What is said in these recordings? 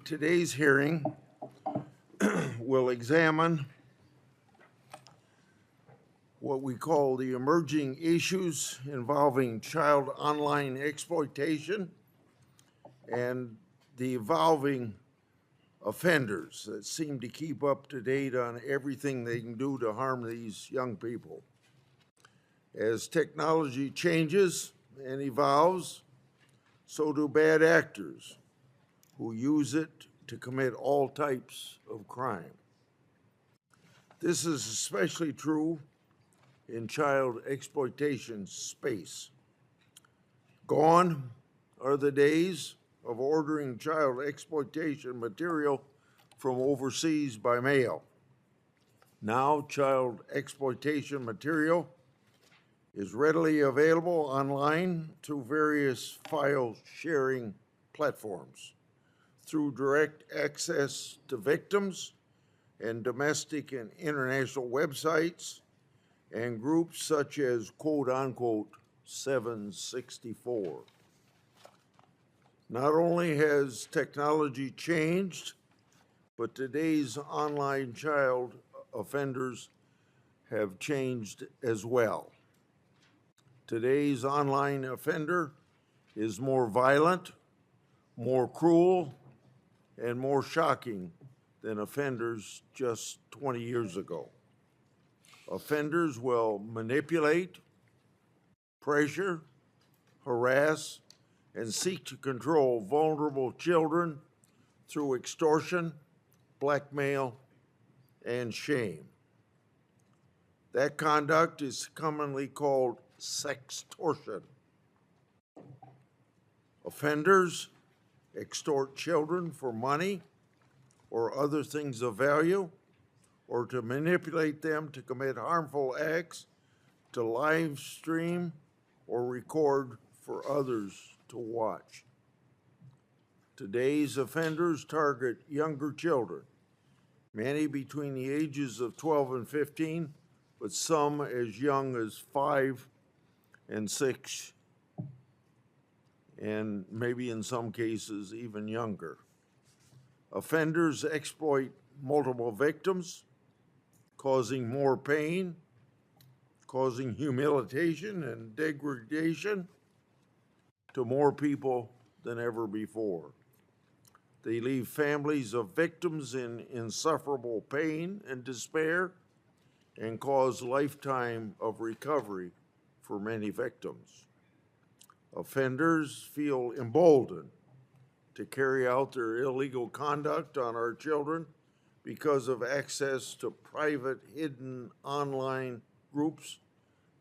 Today's hearing will examine what we call the emerging issues involving child online exploitation and the evolving offenders that seem to keep up to date on everything they can do to harm these young people. As technology changes and evolves, so do bad actors who use it to commit all types of crime. This is especially true in child exploitation space. Gone are the days of ordering child exploitation material from overseas by mail. Now, child exploitation material is readily available online through various file sharing platforms, through direct access to victims and domestic and international websites and groups such as quote unquote 764. Not only has technology changed, but today's online child offenders have changed as well. Today's online offender is more violent, more cruel, and more shocking than offenders just 20 years ago. Offenders will manipulate, pressure, harass, and seek to control vulnerable children through extortion, blackmail, and shame. That conduct is commonly called sextortion. Offenders extort children for money or other things of value, or to manipulate them to commit harmful acts, to live stream or record for others to watch. Today's offenders target younger children, many between the ages of 12 and 15, but some as young as 5 and 6, and maybe in some cases even younger. Offenders exploit multiple victims, causing more pain, causing humiliation and degradation to more people than ever before. They leave families of victims in insufferable pain and despair and cause lifetime of recovery for many victims. Offenders feel emboldened to carry out their illegal conduct on our children because of access to private, hidden online groups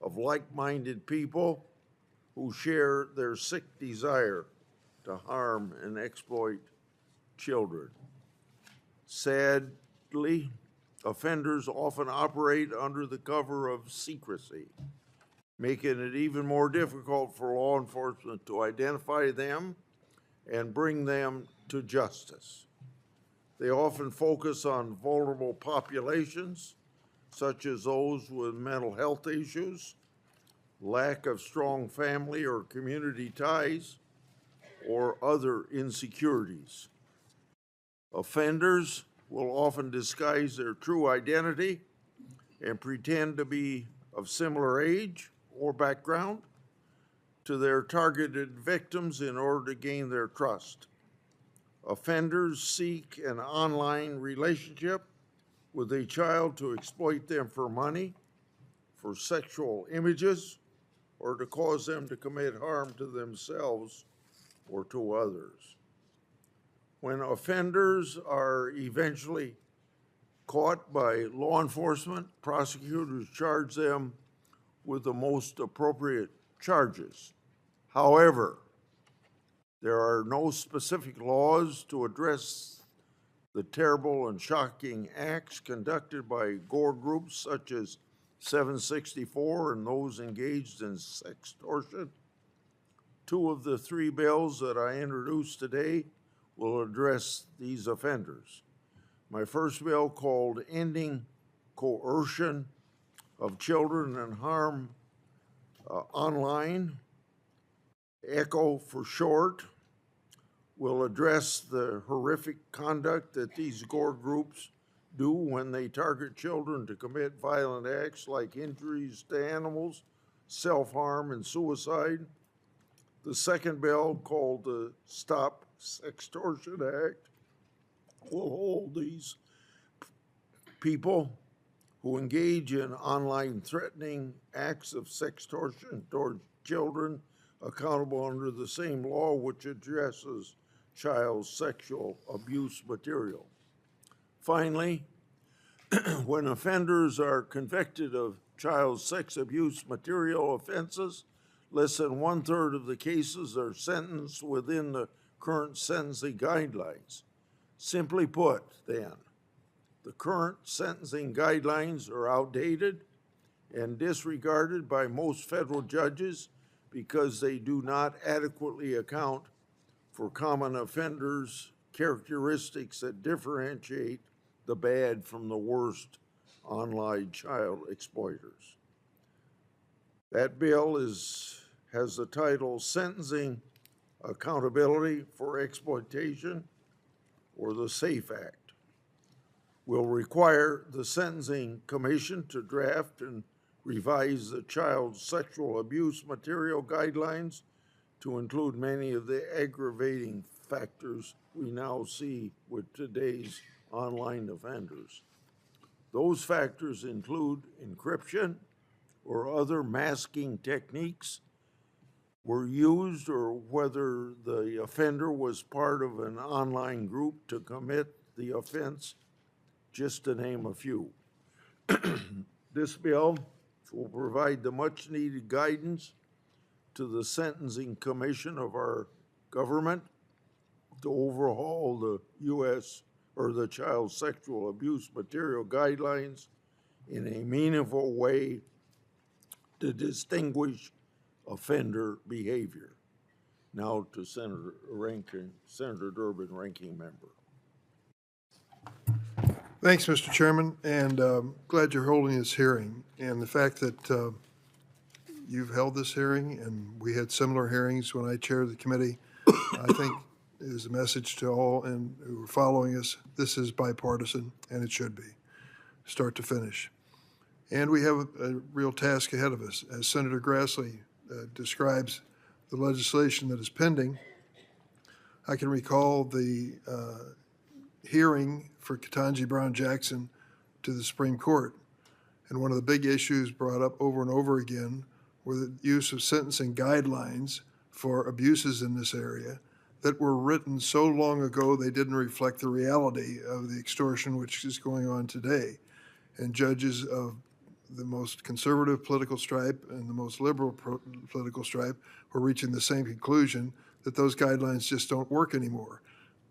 of like-minded people who share their sick desire to harm and exploit children. Sadly, offenders often operate under the cover of secrecy, making it even more difficult for law enforcement to identify them and bring them to justice. They often focus on vulnerable populations, such as those with mental health issues, lack of strong family or community ties, or other insecurities. Offenders will often disguise their true identity and pretend to be of similar age or background to their targeted victims in order to gain their trust. Offenders seek an online relationship with a child to exploit them for money, for sexual images, or to cause them to commit harm to themselves or to others. When offenders are eventually caught by law enforcement, prosecutors charge them with the most appropriate charges. However, there are no specific laws to address the terrible and shocking acts conducted by gore groups such as 764 and those engaged in sextortion. 2 of the 3 bills that I introduced today will address these offenders. My first bill, called Ending Coercion of Children and Harm Online, ECHO for short, will address the horrific conduct that these gore groups do when they target children to commit violent acts like injuries to animals, self-harm, and suicide. The second bill, called the Stop Sextortion Act, will hold these people who engage in online threatening acts of sextortion toward children accountable under the same law which addresses child sexual abuse material. Finally, when offenders are convicted of child sex abuse material offenses, less than 1/3 of the cases are sentenced within the current sentencing guidelines. Simply put, then, the current sentencing guidelines are outdated and disregarded by most federal judges because they do not adequately account for common offenders' characteristics that differentiate the bad from the worst online child exploiters. That bill has the title Sentencing Accountability for Exploitation, or the SAFE Act. Will require the Sentencing Commission to draft and revise the child sexual abuse material guidelines to include many of the aggravating factors we now see with today's online offenders. Those factors include encryption or other masking techniques were used, or whether the offender was part of an online group to commit the offense, just to name a few. This bill will provide the much needed guidance to the Sentencing Commission of our government to overhaul the U.S. or the child sexual abuse material guidelines in a meaningful way to distinguish offender behavior. Now to Senator Durbin, Ranking Member. Thanks, Mr. Chairman, and glad you're holding this hearing. And the fact that you've held this hearing, and we had similar hearings when I chaired the committee, I think is a message to all and who are following us. This is bipartisan, and it should be, start to finish. And we have a real task ahead of us. As Senator Grassley describes the legislation that is pending, I can recall the hearing for Ketanji Brown Jackson to the Supreme Court. And one of the big issues brought up over and over again were the use of sentencing guidelines for abuses in this area that were written so long ago they didn't reflect the reality of the extortion which is going on today. And judges of the most conservative political stripe and the most liberal political stripe were reaching the same conclusion, that those guidelines just don't work anymore.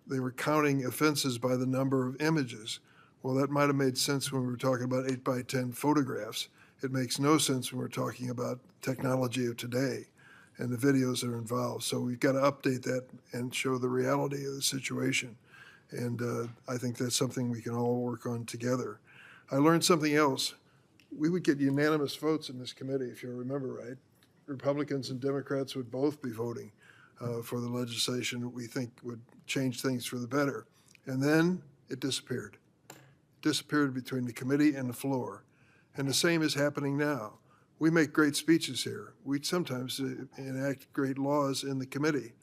They were counting offenses by the number of images. Well, that might have made sense when we were talking about 8x10 photographs. It makes no sense when we're talking about technology of today and the videos that are involved. So we've got to update that and show the reality of the situation. And I think that's something we can all work on together. I learned something else. We would get unanimous votes in this committee, if you remember right. Republicans and Democrats would both be voting for the legislation that we think would change things for the better. And then it disappeared. It disappeared between the committee and the floor. And the same is happening now. We make great speeches here. We sometimes enact great laws in the committee.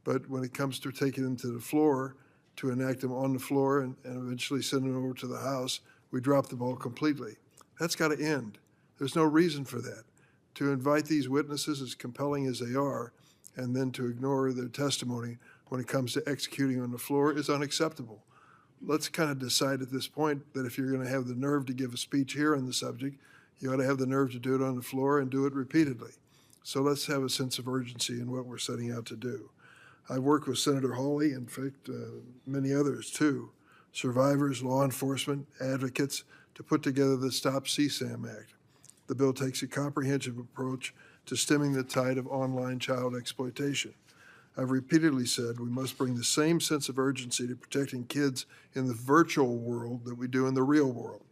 But when it comes to taking them to the floor, to enact them on the floor and eventually send them over to the House, we drop the ball completely. That's got to end. There's no reason for that. To invite these witnesses, as compelling as they are, and then to ignore their testimony when it comes to executing on the floor is unacceptable. Let's kind of decide at this point that if you're going to have the nerve to give a speech here on the subject, you ought to have the nerve to do it on the floor and do it repeatedly. So let's have a sense of urgency in what we're setting out to do. I've worked with Senator Hawley, in fact, many others too, survivors, law enforcement, advocates, to put together the Stop CSAM Act. The bill takes a comprehensive approach to stemming the tide of online child exploitation. I've repeatedly said we must bring the same sense of urgency to protecting kids in the virtual world that we do in the real world.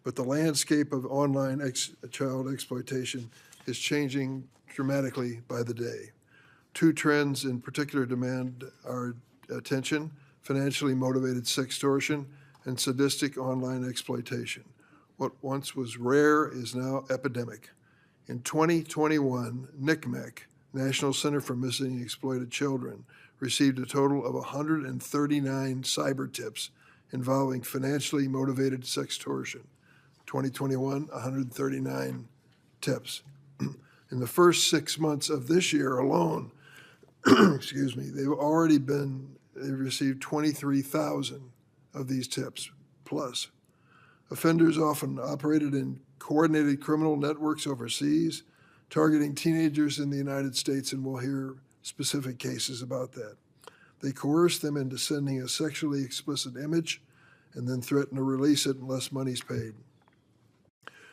But the landscape of online child exploitation is changing dramatically by the day. Two trends in particular demand our attention: financially motivated sextortion and sadistic online exploitation. What once was rare is now epidemic. In 2021, NCMEC, National Center for Missing and Exploited Children, received a total of 139 cyber tips involving financially motivated sextortion. 2021, 139 tips. In the first 6 months of this year alone, excuse me, they've received 23,000 of these tips plus. Offenders often operated in coordinated criminal networks overseas, targeting teenagers in the United States, and we'll hear specific cases about that. They coerce them into sending a sexually explicit image and then threaten to release it unless money's paid.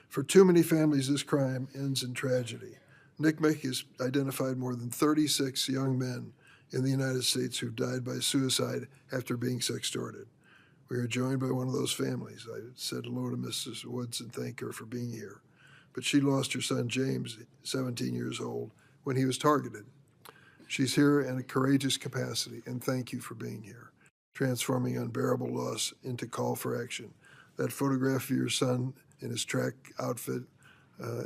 For too many families, this crime ends in tragedy. NCMEC has identified more than 36 young men in the United States who've died by suicide after being sextorted. We are joined by one of those families. I said hello to Mrs. Woods and thank her for being here. But she lost her son, James, 17 years old, when he was targeted. She's here in a courageous capacity, and thank you for being here, transforming unbearable loss into call for action. That photograph of your son in his track outfit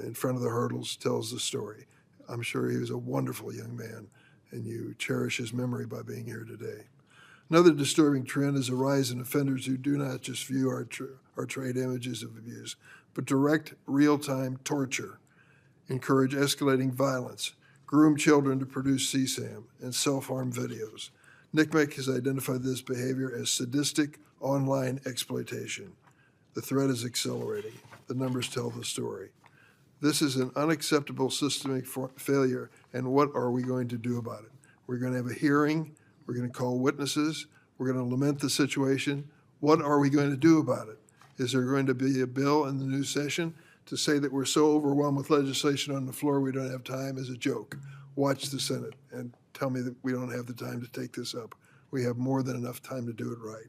in front of the hurdles tells the story. I'm sure he was a wonderful young man, and you cherish his memory by being here today. Another disturbing trend is a rise in offenders who do not just view our trade images of abuse, but direct real-time torture, encourage escalating violence, groom children to produce CSAM, and self-harm videos. NCMEC has identified this behavior as sadistic online exploitation. The threat is accelerating. The numbers tell the story. This is an unacceptable systemic failure, and what are we going to do about it? We're going to have a hearing. We're going to call witnesses. We're going to lament the situation. What are we going to do about it? Is there going to be a bill in the new session? To say that we're so overwhelmed with legislation on the floor we don't have time is a joke. Watch the Senate and tell me that we don't have the time to take this up. We have more than enough time to do it right.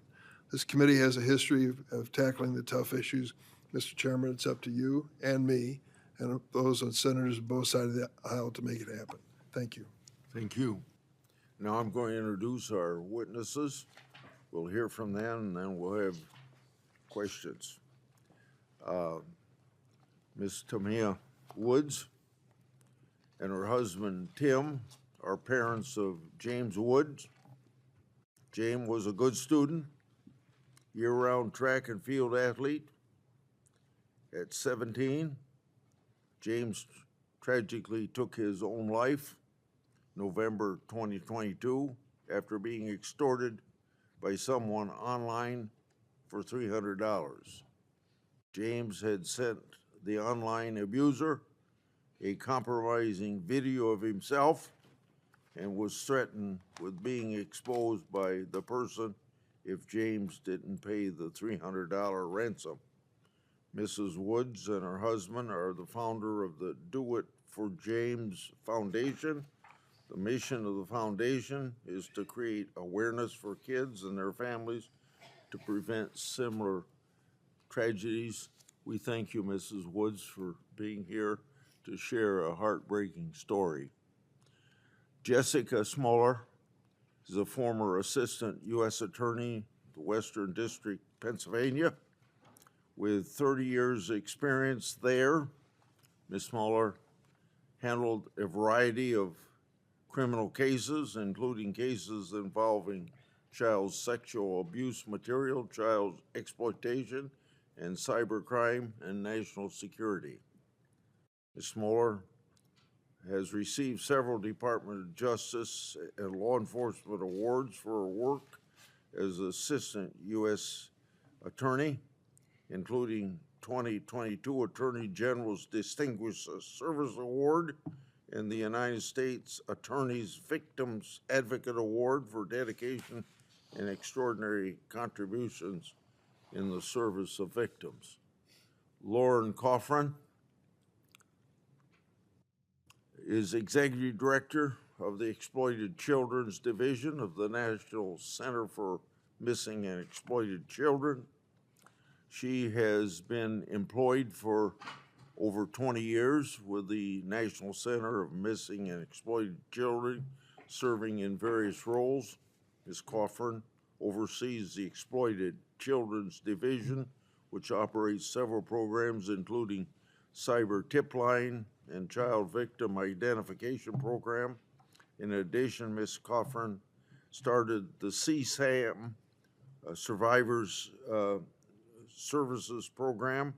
This committee has a history of tackling the tough issues. Mr. Chairman, it's up to you and me and those on senators on both sides of the aisle to make it happen. Thank you. Thank you. Now I'm going to introduce our witnesses. We'll hear from them, and then we'll have questions. Ms. Tamia Woods and her husband, Tim, are parents of James Woods. James was a good student, year-round track and field athlete. At 17, James tragically took his own life November 2022 after being extorted by someone online for $300. James had sent the online abuser a compromising video of himself and was threatened with being exposed by the person if James didn't pay the $300 ransom. Mrs. Woods and her husband are the founder of the Do It for James Foundation. The mission of the foundation is to create awareness for kids and their families to prevent similar tragedies. We thank you, Mrs. Woods, for being here to share a heartbreaking story. Jessica Smoller is a former assistant U.S. attorney, the Western District, Pennsylvania. With 30 years experience there, Ms. Smoller handled a variety of criminal cases, including cases involving child sexual abuse material, child exploitation, and cybercrime and national security. Ms. Smoller has received several Department of Justice and law enforcement awards for her work as Assistant U.S. Attorney, including 2022 Attorney General's Distinguished Service Award and the United States Attorney's Victims Advocate Award for dedication and extraordinary contributions in the service of victims. Lauren Coffran is Executive Director of the Exploited Children's Division of the National Center for Missing and Exploited Children. She has been employed for over 20 years with the National Center of Missing and Exploited Children, serving in various roles. Ms. Coffern oversees the Exploited Children's Division, which operates several programs, including Cyber Tip Line and Child Victim Identification Program. In addition, Ms. Coffern started the CSAM Survivors Services Program,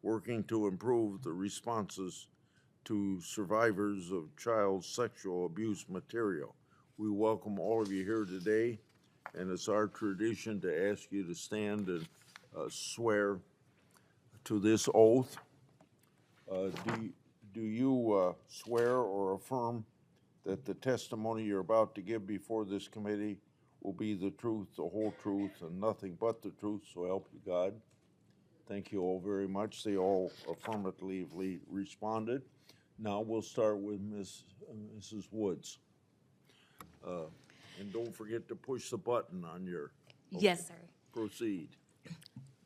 working to improve the responses to survivors of child sexual abuse material. We welcome all of you here today, and it's our tradition to ask you to stand and swear to this oath. Do you swear or affirm that the testimony you're about to give before this committee will be the truth, the whole truth, and nothing but the truth, so help you God? Thank you all very much. They all affirmatively responded. Now we'll start with Mrs. Woods. And don't forget to push the button on your... Okay. Yes, sir. Proceed.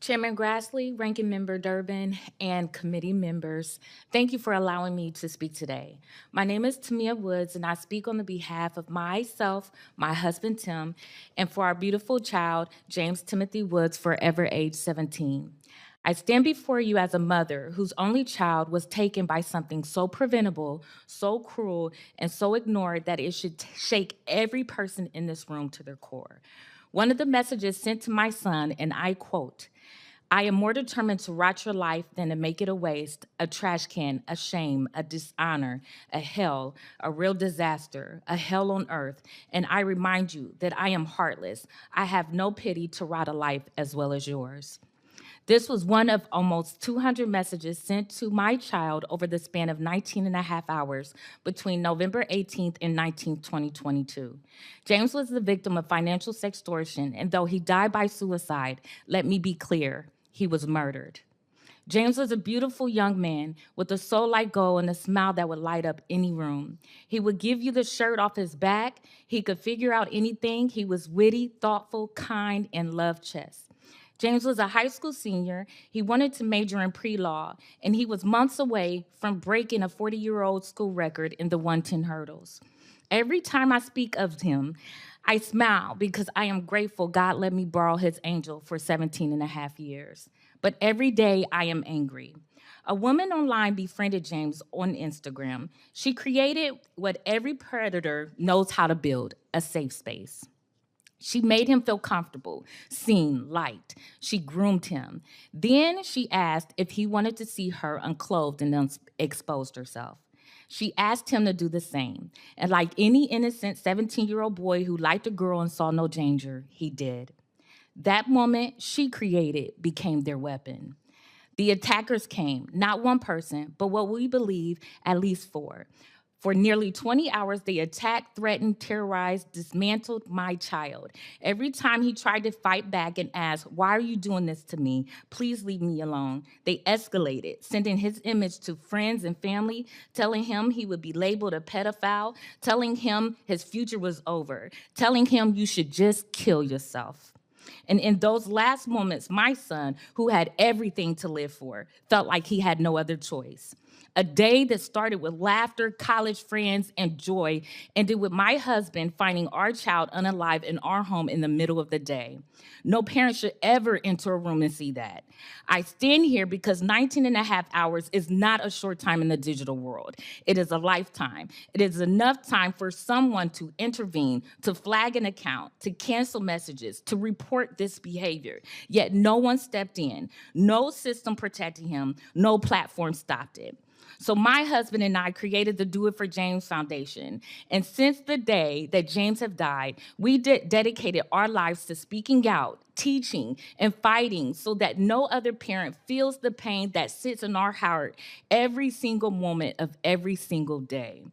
Chairman Grassley, Ranking Member Durbin, and committee members, thank you for allowing me to speak today. My name is Tamia Woods, and I speak on the behalf of myself, my husband Tim, and for our beautiful child, James Timothy Woods, forever age 17. I stand before you as a mother whose only child was taken by something so preventable, so cruel, and so ignored that it should shake every person in this room to their core. One of the messages sent to my son, and I quote, "I am more determined to rot your life than to make it a waste, a trash can, a shame, a dishonor, a hell, a real disaster, a hell on earth. And I remind you that I am heartless. I have no pity to rot a life as well as yours." This was one of almost 200 messages sent to my child over the span of 19 and a half hours between November 18th and 19th, 2022. James was the victim of financial sextortion, and though he died by suicide, let me be clear, he was murdered. James was a beautiful young man with a soul like gold and a smile that would light up any room. He would give you the shirt off his back. He could figure out anything. He was witty, thoughtful, kind, and loved chess. James was a high school senior. He wanted to major in pre-law, and he was months away from breaking a 40-year-old school record in the 110 hurdles. Every time I speak of him, I smile because I am grateful God let me borrow his angel for 17 and a half years. But every day I am angry. A woman online befriended James on Instagram. She created what every predator knows how to build, a safe space. She made him feel comfortable, seen, liked. She groomed him. Then she asked if he wanted to see her unclothed and exposed herself. She asked him to do the same. And like any innocent 17-year-old boy who liked a girl and saw no danger, he did. That moment she created became their weapon. The attackers came, not one person, but what we believe, at least four. For nearly 20 hours, they attacked, threatened, terrorized, dismantled my child. Every time he tried to fight back and ask, "Why are you doing this to me? Please leave me alone," they escalated, sending his image to friends and family, telling him he would be labeled a pedophile, telling him his future was over, telling him you should just kill yourself. And in those last moments, my son, who had everything to live for, felt like he had no other choice. A day that started with laughter, college friends, and joy ended with my husband finding our child unalive in our home in the middle of the day. No parent should ever enter a room and see that. I stand here because 19 and a half hours is not a short time in the digital world. It is a lifetime. It is enough time for someone to intervene, to flag an account, to cancel messages, to report this behavior. Yet no one stepped in. No system protected him. No platform stopped it. So my husband and I created the Do It for James Foundation. And since the day that James have died, we dedicated our lives to speaking out, teaching, and fighting so that no other parent feels the pain that sits in our heart every single moment of every single day.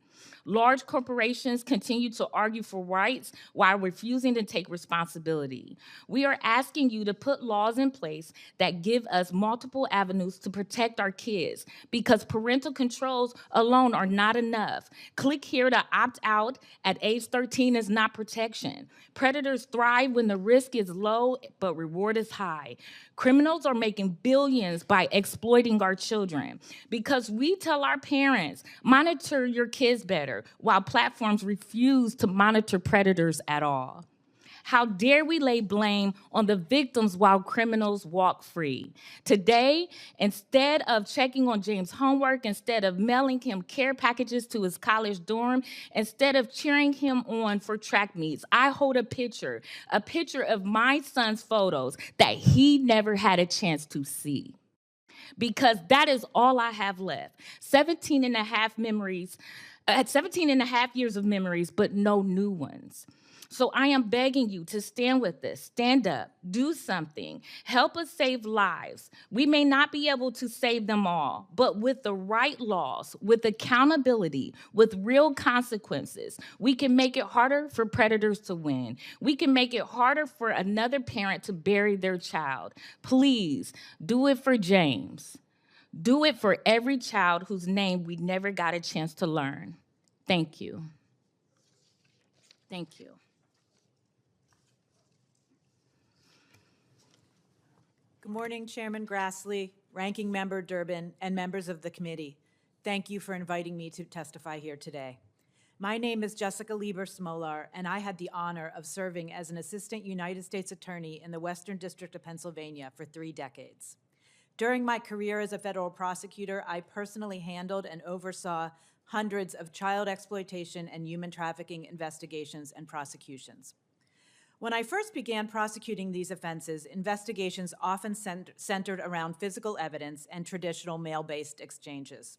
Large corporations continue to argue for rights while refusing to take responsibility. We are asking you to put laws in place that give us multiple avenues to protect our kids because parental controls alone are not enough. Click here to opt out at age 13 is not protection. Predators thrive when the risk is low but reward is high. Criminals are making billions by exploiting our children because we tell our parents, monitor your kids better. predator while platforms refuse to monitor predators at all? How dare we lay blame on the victims while criminals walk free? Today, instead of checking on James' homework, instead of mailing him care packages to his college dorm, instead of cheering him on for track meets, I hold a picture of my son's photos that he never had a chance to see. Because that is all I have left. 17 and a half years of memories, but no new ones. So I am begging you to stand with us, stand up, do something, help us save lives. We may not be able to save them all, but with the right laws, with accountability, with real consequences, we can make it harder for predators to win. We can make it harder for another parent to bury their child. Please do it for James. Do it for every child whose name we never got a chance to learn. Thank you. Thank you. Good morning, Chairman Grassley, Ranking Member Durbin, and members of the committee. Thank you for inviting me to testify here today. My name is Jessica Lieber-Smolar, and I had the honor of serving as an Assistant United States Attorney in the Western District of Pennsylvania for 3 decades. During my career as a federal prosecutor, I personally handled and oversaw hundreds of child exploitation and human trafficking investigations and prosecutions. When I first began prosecuting these offenses, investigations often centered around physical evidence and traditional mail-based exchanges.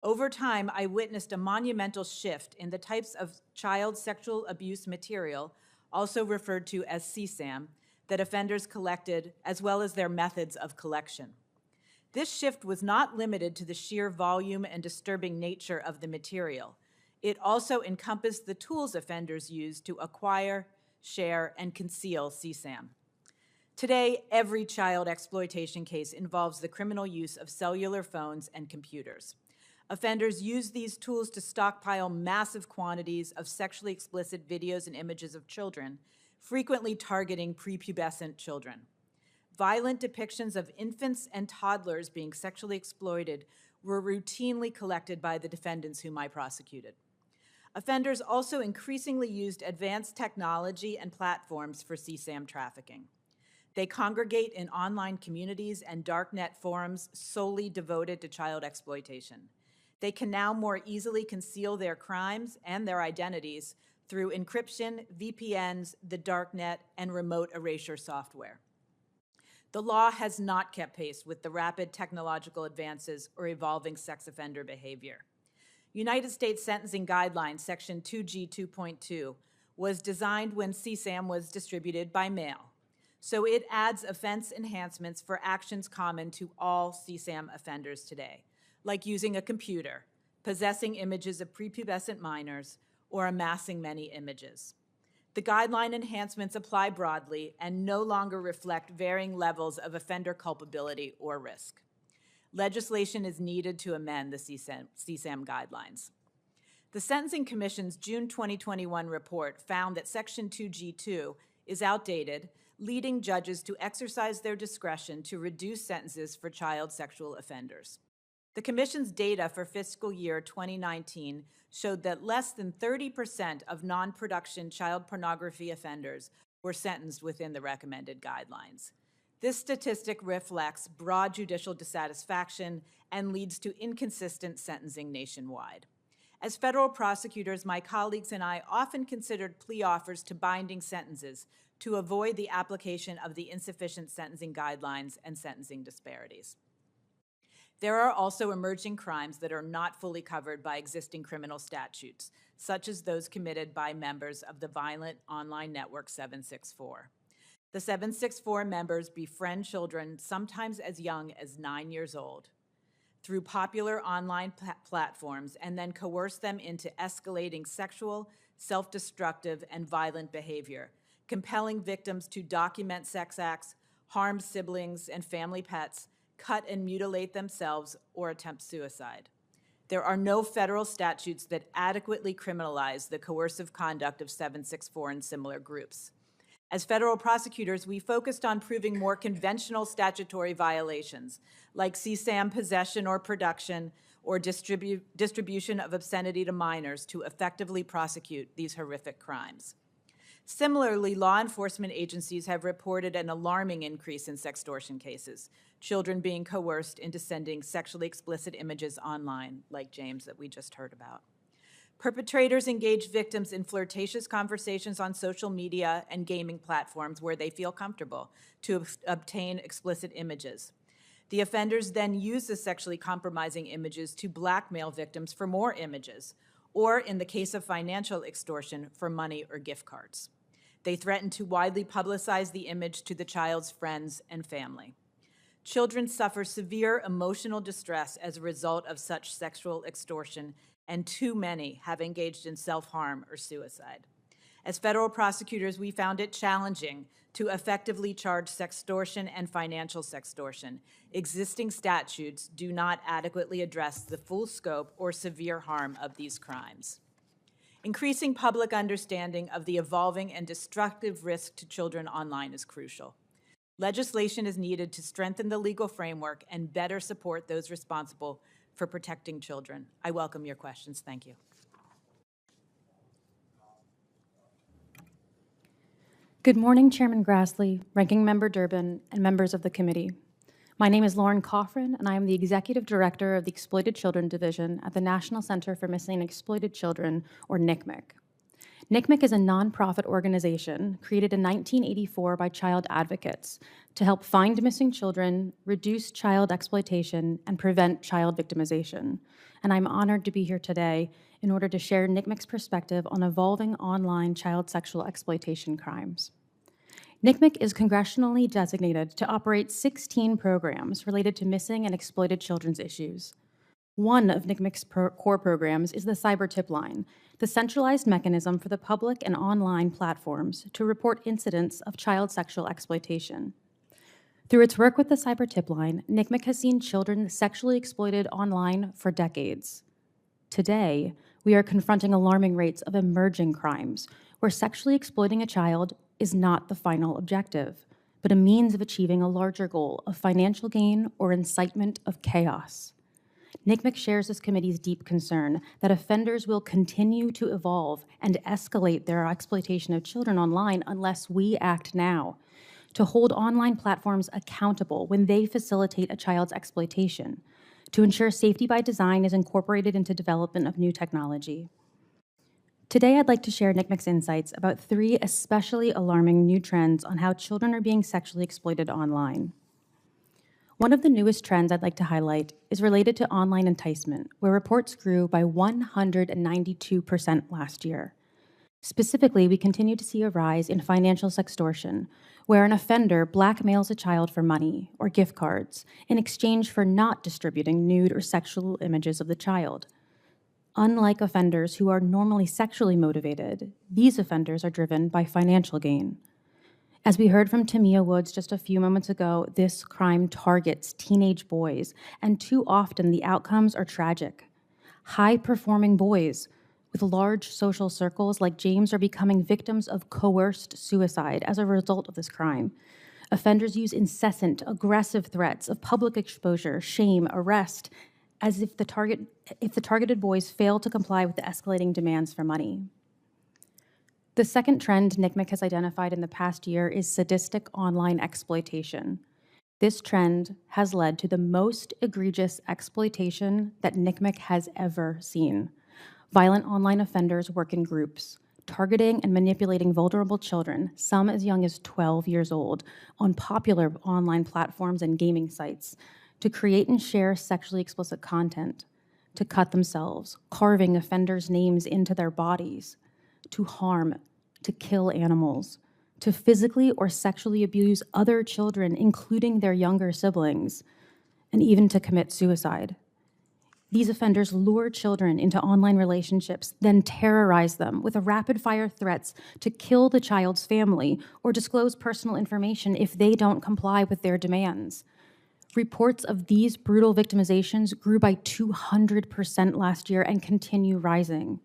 Over time, I witnessed a monumental shift in the types of child sexual abuse material, also referred to as CSAM, that offenders collected, as well as their methods of collection. This shift was not limited to the sheer volume and disturbing nature of the material. It also encompassed the tools offenders used to acquire, share, and conceal CSAM. Today, every child exploitation case involves the criminal use of cellular phones and computers. Offenders use these tools to stockpile massive quantities of sexually explicit videos and images of children, frequently targeting prepubescent children. Violent depictions of infants and toddlers being sexually exploited were routinely collected by the defendants whom I prosecuted. Offenders also increasingly used advanced technology and platforms for CSAM trafficking. They congregate in online communities and darknet forums solely devoted to child exploitation. They can now more easily conceal their crimes and their identities through encryption, VPNs, the darknet, and remote erasure software. The law has not kept pace with the rapid technological advances or evolving sex offender behavior. United States Sentencing Guidelines, Section 2G 2.2, was designed when CSAM was distributed by mail. So it adds offense enhancements for actions common to all CSAM offenders today, like using a computer, possessing images of prepubescent minors, or amassing many images. The guideline enhancements apply broadly and no longer reflect varying levels of offender culpability or risk. Legislation is needed to amend the CSAM guidelines. The Sentencing Commission's June 2021 report found that Section 2G2 is outdated, leading judges to exercise their discretion to reduce sentences for child sexual offenders. The Commission's data for fiscal year 2019 showed that less than 30% of non-production child pornography offenders were sentenced within the recommended guidelines. This statistic reflects broad judicial dissatisfaction and leads to inconsistent sentencing nationwide. As federal prosecutors, my colleagues and I often considered plea offers to binding sentences to avoid the application of the insufficient sentencing guidelines and sentencing disparities. There are also emerging crimes that are not fully covered by existing criminal statutes, such as those committed by members of the violent online network 764. The 764 members befriend children sometimes as young as 9 years old through popular online platforms and then coerce them into escalating sexual, self-destructive, and violent behavior, compelling victims to document sex acts, harm siblings and family pets, cut and mutilate themselves, or attempt suicide. There are no federal statutes that adequately criminalize the coercive conduct of 764 and similar groups. As federal prosecutors, we focused on proving more conventional statutory violations, like CSAM possession or production, or distribution of obscenity to minors to effectively prosecute these horrific crimes. Similarly, law enforcement agencies have reported an alarming increase in sextortion cases, children being coerced into sending sexually explicit images online, like James that we just heard about. Perpetrators engage victims in flirtatious conversations on social media and gaming platforms where they feel comfortable to obtain explicit images. The offenders then use the sexually compromising images to blackmail victims for more images, or in the case of financial extortion, for money or gift cards. They threaten to widely publicize the image to the child's friends and family. Children suffer severe emotional distress as a result of such sexual extortion, and too many have engaged in self-harm or suicide. As federal prosecutors, we found it challenging to effectively charge sextortion and financial sextortion. Existing statutes do not adequately address the full scope or severe harm of these crimes. Increasing public understanding of the evolving and destructive risk to children online is crucial. Legislation is needed to strengthen the legal framework and better support those responsible for protecting children. I welcome your questions. Thank you. Good morning, Chairman Grassley, Ranking Member Durbin, and members of the committee. My name is Lauren Coffrin, and I am the Executive Director of the Exploited Children Division at the National Center for Missing and Exploited Children, or NCMEC. NCMEC is a nonprofit organization created in 1984 by child advocates to help find missing children, reduce child exploitation, and prevent child victimization. And I'm honored to be here today in order to share NCMEC's perspective on evolving online child sexual exploitation crimes. NCMEC is congressionally designated to operate 16 programs related to missing and exploited children's issues. One of NCMEC's core programs is the Cyber Tip Line, the centralized mechanism for the public and online platforms to report incidents of child sexual exploitation. Through its work with the Cyber Tip Line, NCMEC has seen children sexually exploited online for decades. Today, we are confronting alarming rates of emerging crimes where sexually exploiting a child is not the final objective, but a means of achieving a larger goal of financial gain or incitement of chaos. NCMEC shares this committee's deep concern that offenders will continue to evolve and escalate their exploitation of children online unless we act now to hold online platforms accountable when they facilitate a child's exploitation, to ensure safety by design is incorporated into development of new technology. Today, I'd like to share NCMEC's insights about 3 especially alarming new trends on how children are being sexually exploited online. One of the newest trends I'd like to highlight is related to online enticement, where reports grew by 192% last year. Specifically, we continue to see a rise in financial sextortion, where an offender blackmails a child for money or gift cards in exchange for not distributing nude or sexual images of the child. Unlike offenders who are normally sexually motivated, these offenders are driven by financial gain. As we heard from Tamia Woods just a few moments ago, this crime targets teenage boys, and too often the outcomes are tragic. High-performing boys with large social circles like James are becoming victims of coerced suicide as a result of this crime. Offenders use incessant, aggressive threats of public exposure, shame, arrest, as if the targeted boys fail to comply with the escalating demands for money. The second trend NCMEC has identified in the past year is sadistic online exploitation. This trend has led to the most egregious exploitation that NCMEC has ever seen. Violent online offenders work in groups, targeting and manipulating vulnerable children, some as young as 12 years old, on popular online platforms and gaming sites, to create and share sexually explicit content, to cut themselves, carving offenders' names into their bodies, to harm, to kill animals, to physically or sexually abuse other children, including their younger siblings, and even to commit suicide. These offenders lure children into online relationships, then terrorize them with rapid-fire threats to kill the child's family or disclose personal information if they don't comply with their demands. Reports of these brutal victimizations grew by 200% last year and continue rising.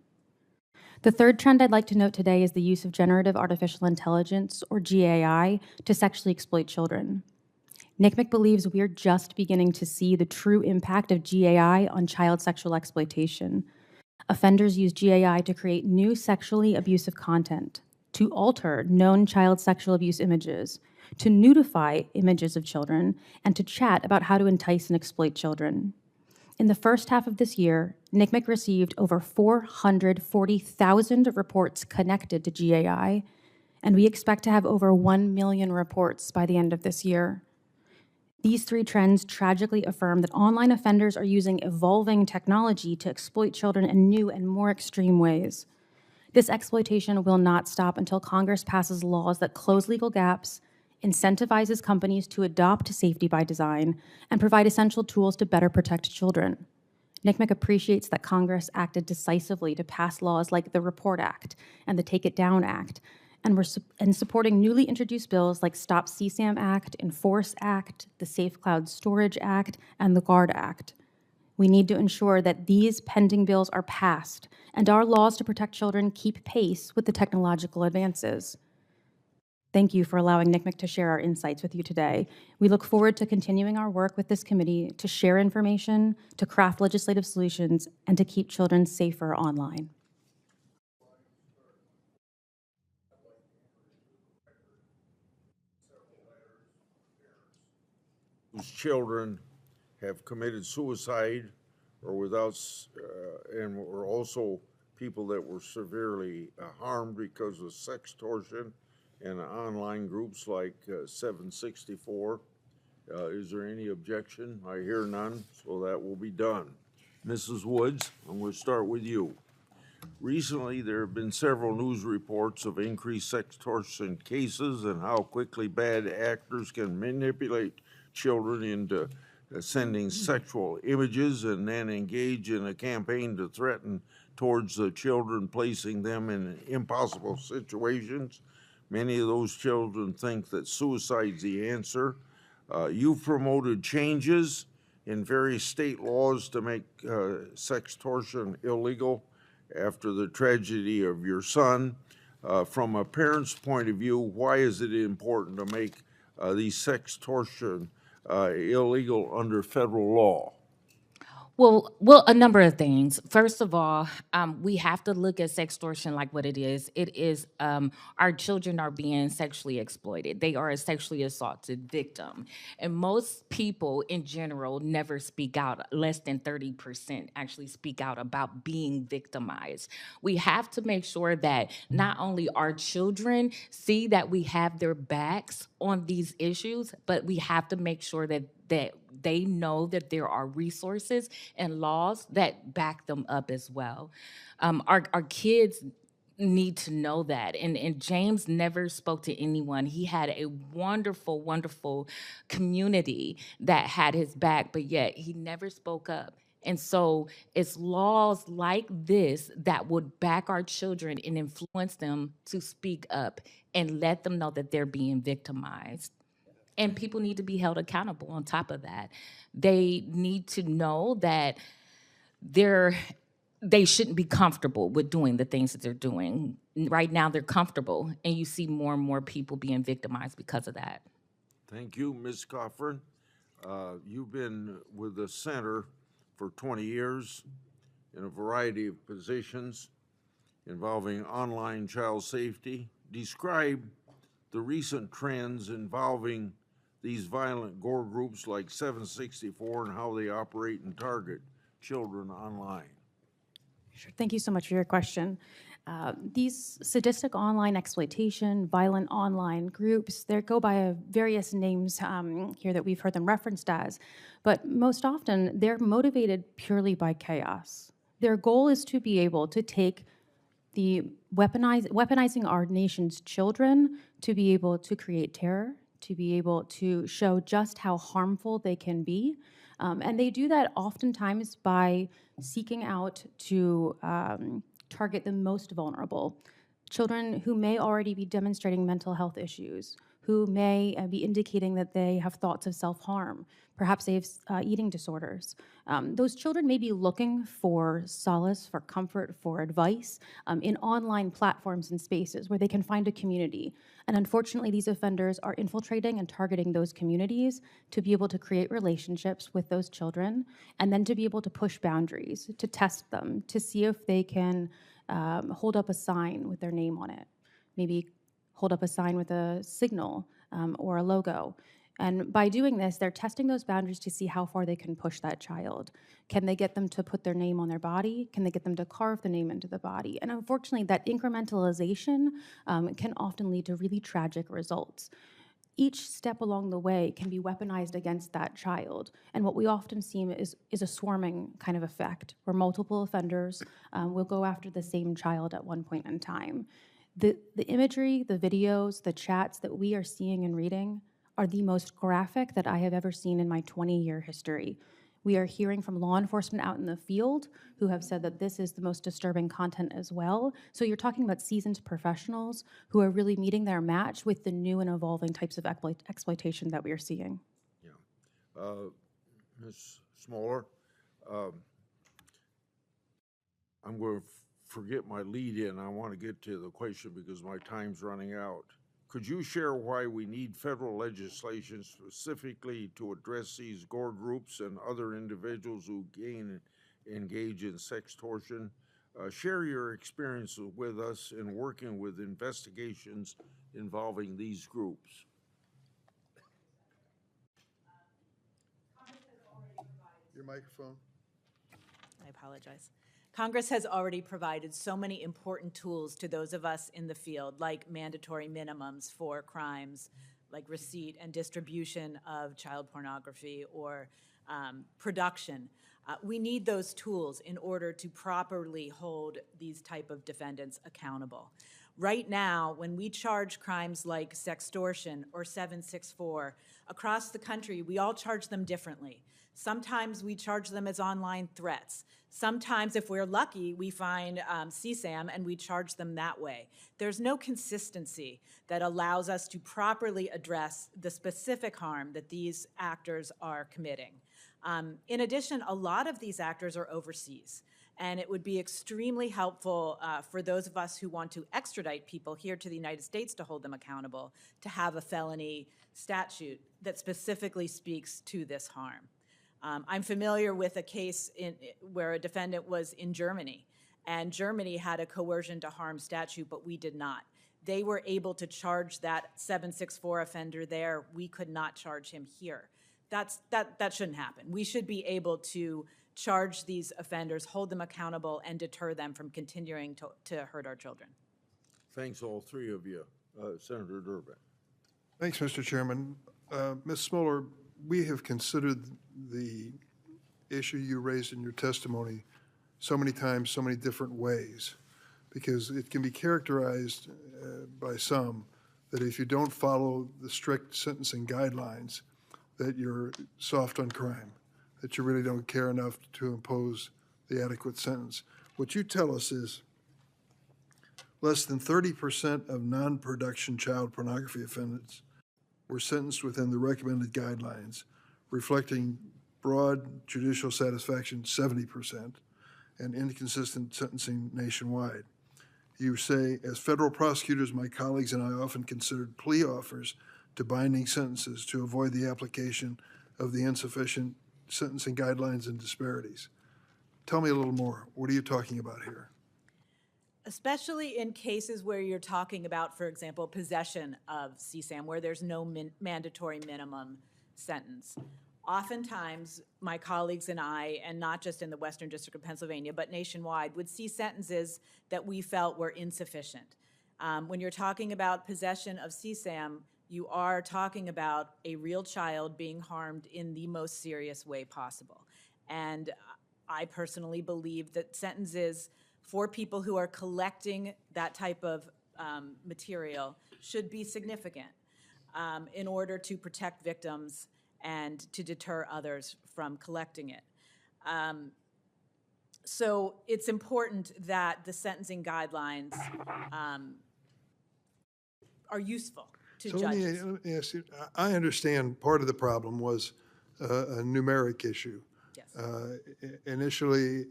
The third trend I'd like to note today is the use of generative artificial intelligence, or GAI, to sexually exploit children. NCMEC believes we're just beginning to see the true impact of GAI on child sexual exploitation. Offenders use GAI to create new sexually abusive content, to alter known child sexual abuse images, to nudify images of children, and to chat about how to entice and exploit children. In the first half of this year, NCMEC received over 440,000 reports connected to GAI, and we expect to have over 1 million reports by the end of this year. These three trends tragically affirm that online offenders are using evolving technology to exploit children in new and more extreme ways. This exploitation will not stop until Congress passes laws that close legal gaps, incentivizes companies to adopt safety by design, and provide essential tools to better protect children. NCMEC appreciates that Congress acted decisively to pass laws like the Report Act and the Take It Down Act, and supporting newly introduced bills like Stop CSAM Act, Enforce Act, the Safe Cloud Storage Act, and the GUARD Act. We need to ensure that these pending bills are passed and our laws to protect children keep pace with the technological advances. Thank you for allowing NCMEC to share our insights with you today. We look forward to continuing our work with this committee to share information, to craft legislative solutions, and to keep children safer online. Whose children have committed suicide or and were also people that were severely harmed because of sextortion and online groups like 764. Is there any objection? I hear none, so that will be done. Mrs. Woods, I'm going to start with you. Recently, there have been several news reports of increased sextortion cases and how quickly bad actors can manipulate children into sending sexual images and then engage in a campaign to threaten towards the children, placing them in impossible situations. Many of those children think that suicide's the answer. You've promoted changes in various state laws to make sextortion illegal after the tragedy of your son. From a parent's point of view, why is it important to make these sextortion illegal under federal law? Well, a number of things. First of all, we have to look at sextortion like what it is. It is our children are being sexually exploited. They are a sexually assaulted victim. And most people in general never speak out. Less than 30% actually speak out about being victimized. We have to make sure that not only our children see that we have their backs on these issues, but we have to make sure that they know that there are resources and laws that back them up as well. Our kids need to know that. And James never spoke to anyone. He had a wonderful, wonderful community that had his back, but yet he never spoke up. And so it's laws like this that would back our children and influence them to speak up and let them know that they're being victimized. And people need to be held accountable on top of that. They need to know that they shouldn't be comfortable with doing the things that they're doing. Right now, they're comfortable, and you see more and more people being victimized because of that. Thank you, Ms. Coffrin. You've been with the center for 20 years in a variety of positions involving online child safety. Describe the recent trends involving these violent gore groups like 764 and how they operate and target children online. Sure. Thank you so much for your question. These sadistic online exploitation, violent online groups, they go by various names here that we've heard them referenced as, but most often they're motivated purely by chaos. Their goal is to be able to take the weaponizing our nation's children to be able to create terror, to be able to show just how harmful they can be. And they do that oftentimes by seeking out to target the most vulnerable, children who may already be demonstrating mental health issues, who may be indicating that they have thoughts of self-harm. Perhaps they have eating disorders. Those children may be looking for solace, for comfort, for advice in online platforms and spaces where they can find a community. And unfortunately, these offenders are infiltrating and targeting those communities to be able to create relationships with those children and then to be able to push boundaries, to test them, to see if they can hold up a sign with their name on it, maybe hold up a sign with a signal or a logo. And by doing this, they're testing those boundaries to see how far they can push that child. Can they get them to put their name on their body? Can they get them to carve the name into the body? And unfortunately, that incrementalization can often lead to really tragic results. Each step along the way can be weaponized against that child. And what we often see is a swarming kind of effect, where multiple offenders will go after the same child at one point in time. The imagery, the videos, the chats that we are seeing and reading are the most graphic that I have ever seen in my 20-year history. We are hearing from law enforcement out in the field who have said that this is the most disturbing content as well. So you're talking about seasoned professionals who are really meeting their match with the new and evolving types of exploitation that we are seeing. Yeah. Ms. Smoller, I'm going to forget my lead-in. I want to get to the question because my time's running out. Could you share why we need federal legislation specifically to address these gore groups and other individuals who engage in sextortion? Share your experience with us in working with investigations involving these groups. Your microphone. I apologize. Congress has already provided so many important tools to those of us in the field, like mandatory minimums for crimes like receipt and distribution of child pornography or production. We need those tools in order to properly hold these type of defendants accountable. Right now, when we charge crimes like sextortion or 764, across the country, we all charge them differently. Sometimes we charge them as online threats. Sometimes, if we're lucky, we find CSAM and we charge them that way. There's no consistency that allows us to properly address the specific harm that these actors are committing. In addition, a lot of these actors are overseas. And it would be extremely helpful for those of us who want to extradite people here to the United States to hold them accountable to have a felony statute that specifically speaks to this harm. I'm familiar with a case where a defendant was in Germany, and Germany had a coercion to harm statute, but we did not. They were able to charge that 764 offender there. We could not charge him here. That shouldn't happen. We should be able to charge these offenders, hold them accountable, and deter them from continuing to hurt our children. Thanks, all three of you. Senator Durbin. Thanks, Mr. Chairman. Ms. Smoller, we have considered the issue you raised in your testimony so many times, so many different ways, because it can be characterized by some that if you don't follow the strict sentencing guidelines, that you're soft on crime, that you really don't care enough to impose the adequate sentence. What you tell us is less than 30% of non-production child pornography offenders were sentenced within the recommended guidelines, reflecting broad judicial satisfaction, 70%, and inconsistent sentencing nationwide. You say, as federal prosecutors, my colleagues and I often considered plea offers to binding sentences to avoid the application of the insufficient sentencing guidelines and disparities. Tell me a little more. What are you talking about here? Especially in cases where you're talking about, for example, possession of CSAM, where there's no mandatory minimum sentence. Oftentimes, my colleagues and I, and not just in the Western District of Pennsylvania, but nationwide, would see sentences that we felt were insufficient. When you're talking about possession of CSAM, you are talking about a real child being harmed in the most serious way possible. And I personally believe that sentences for people who are collecting that type of material should be significant in order to protect victims and to deter others from collecting it. So it's important that the sentencing guidelines are useful to So judges. let me ask you, I understand part of the problem was a numeric issue. Yes. Initially,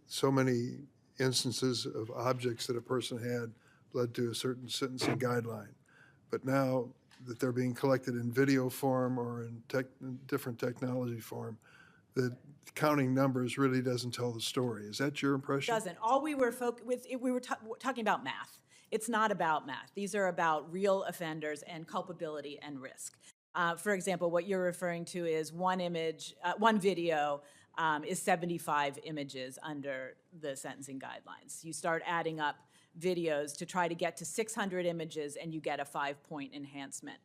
so many instances of objects that a person had led to a certain sentencing guideline. But now that they're being collected in video form or in different technology form, the counting numbers really doesn't tell the story. Is that your impression? Doesn't. All we were we were talking about math. It's not about math. These are about real offenders and culpability and risk. For example, what you're referring to is one image, one video is 75 images under the sentencing guidelines. You start adding up videos to try to get to 600 images and you get a 5-point enhancement.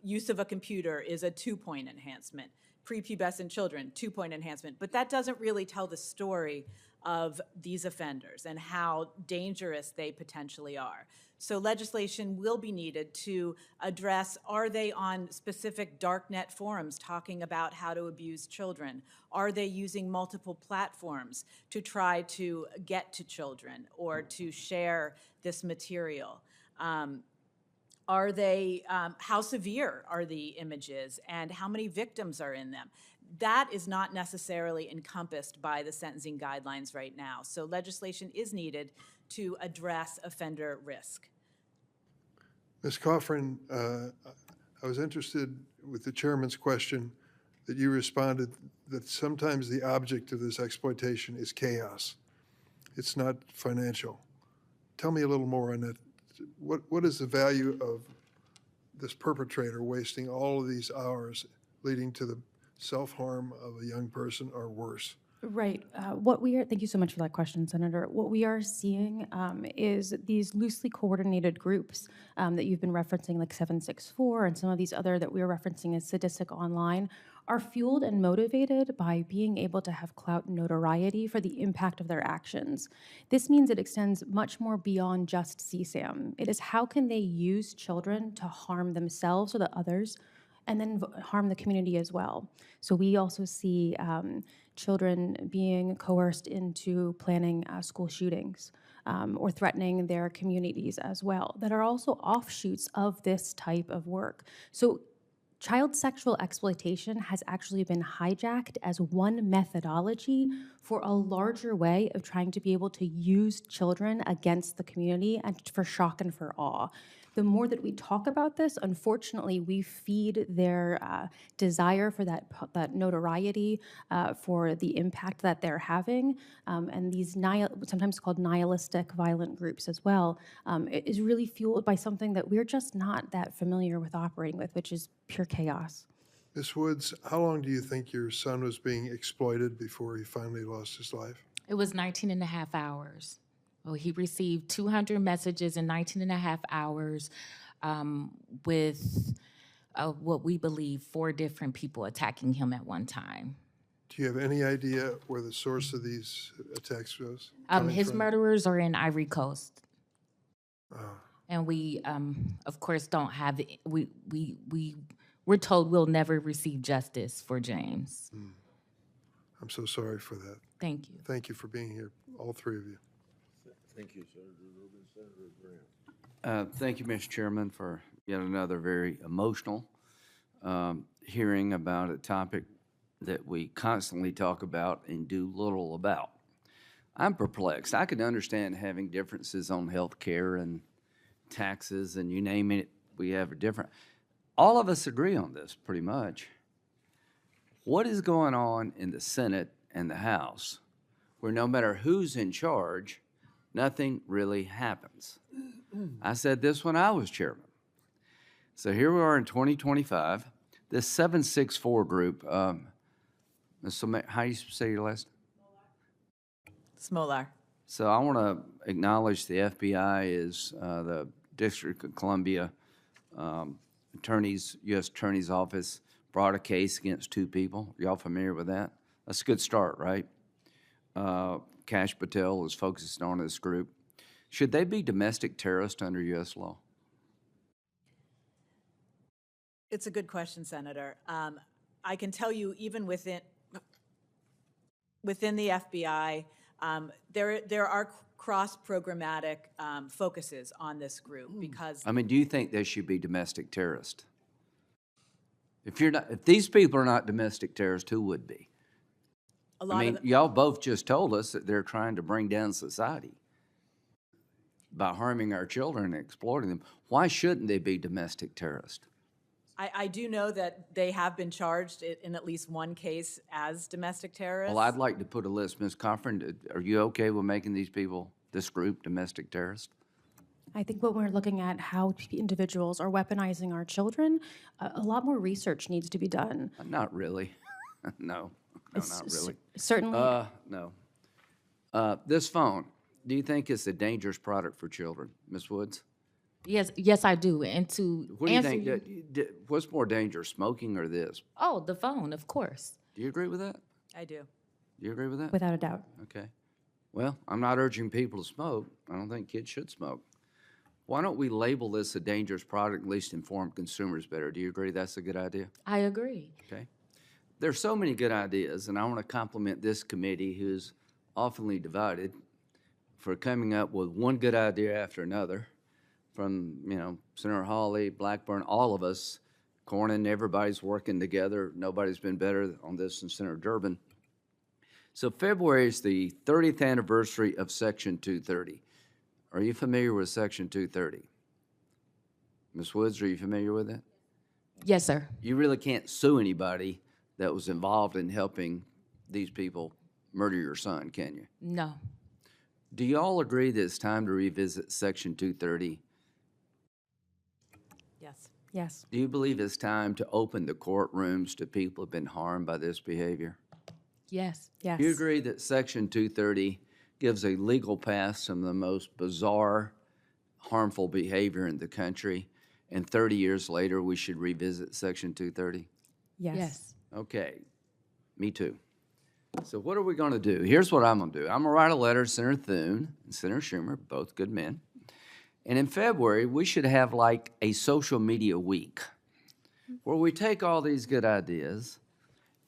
Use of a computer is a 2-point enhancement. Prepubescent children, 2-point enhancement. But that doesn't really tell the story of these offenders and how dangerous they potentially are. So legislation will be needed to address, are they on specific darknet forums talking about how to abuse children? Are they using multiple platforms to try to get to children or to share this material? Are they, how severe are the images and how many victims are in them? That is not necessarily encompassed by the sentencing guidelines right now. So legislation is needed to address offender risk. Ms. Coffrin, I was interested with the chairman's question that you responded that sometimes the object of this exploitation is chaos. It's not financial. Tell me a little more on that. What is the value of this perpetrator wasting all of these hours leading to the self-harm of a young person or worse? Right. Thank you so much for that question, Senator. What we are seeing is these loosely coordinated groups that you've been referencing, like 764 and some of these other that we are referencing as sadistic online, are fueled and motivated by being able to have clout and notoriety for the impact of their actions. This means it extends much more beyond just CSAM. It is how can they use children to harm themselves or the others, and then harm the community as well. So we also see children being coerced into planning school shootings or threatening their communities as well, that are also offshoots of this type of work. So child sexual exploitation has actually been hijacked as one methodology for a larger way of trying to be able to use children against the community and for shock and for awe. The more that we talk about this, unfortunately, we feed their desire for that notoriety, for the impact that they're having, and these sometimes called nihilistic violent groups as well, it is really fueled by something that we're just not that familiar with operating with, which is pure chaos. Ms. Woods, how long do you think your son was being exploited before he finally lost his life? It was 19 and a half hours. Well, he received 200 messages in 19 and a half hours with what we believe 4 different people attacking him at one time. Do you have any idea where the source of these attacks was? His murderers are in Ivory Coast. Oh. And we, of course, don't have, we're told we'll never receive justice for James. I'm so sorry for that. Thank you. Thank you for being here, all 3 of you. Thank you, Senator Rubin. Senator Graham. Thank you, Mr. Chairman, for yet another very emotional hearing about a topic that we constantly talk about and do little about. I'm perplexed. I could understand having differences on health care and taxes and you name it, we have a different. All of us agree on this pretty much. What is going on in the Senate and the House where no matter who's in charge, nothing really happens? I said this when I was chairman. So here we are in 2025. This 764 group, how do you say your last? Smolar. So I want to acknowledge the FBI is the District of Columbia U.S. Attorney's Office brought a case against 2 people. Y'all familiar with that? That's a good start, right? Kash Patel is focused on this group. Should they be domestic terrorists under U.S. law? It's a good question, Senator. I can tell you even within the FBI, There are cross-programmatic focuses on this group because I mean, do you think they should be domestic terrorists? If these people are not domestic terrorists, who would be? a I lot of mean, y'all both just told us that they're trying to bring down society by harming our children and exploiting them. Why shouldn't they be domestic terrorists? I do know that they have been charged in at least one case as domestic terrorists. Well, I'd like to put a list. Ms. Cochran, are you okay with making these people, this group, domestic terrorists? I think when we're looking at how individuals are weaponizing our children, a lot more research needs to be done. Not really. No, not really. Certainly, No. This phone, do you think it's a dangerous product for children, Ms. Woods? Yes, I do. And to What do you answer think, what's more dangerous, smoking or this? oh, the phone, of course. Do you agree with that? I do. Do you agree with that? without a doubt. Okay. Well, I'm not urging people to smoke. I don't think kids should smoke. Why don't we label this a dangerous product, at least inform consumers better? Do you agree that's a good idea? I agree. Okay. There's so many good ideas, and I want to compliment this committee, who's oftenly divided, for coming up with one good idea after another. From, Senator Hawley, Blackburn, all of us, Cornyn, everybody's working together. Nobody's been better on this than Senator Durbin. So February is the 30th anniversary of Section 230. Are you familiar with Section 230? Ms. Woods, are you familiar with it? Yes, sir. You really can't sue anybody that was involved in helping these people murder your son, can you? No. Do you all agree that it's time to revisit Section 230? Yes. Yes. Do you believe it's time to open the courtrooms to people who have been harmed by this behavior? Yes. Yes. Do you agree that Section 230 gives a legal pass to some of the most bizarre, harmful behavior in the country, and 30 years later we should revisit Section 230? Yes. Yes. Okay, me too. So what are we going to do? Here's what I'm going to do. I'm going to write a letter to Senator Thune and Senator Schumer, both good men. And in February, we should have like a social media week where we take all these good ideas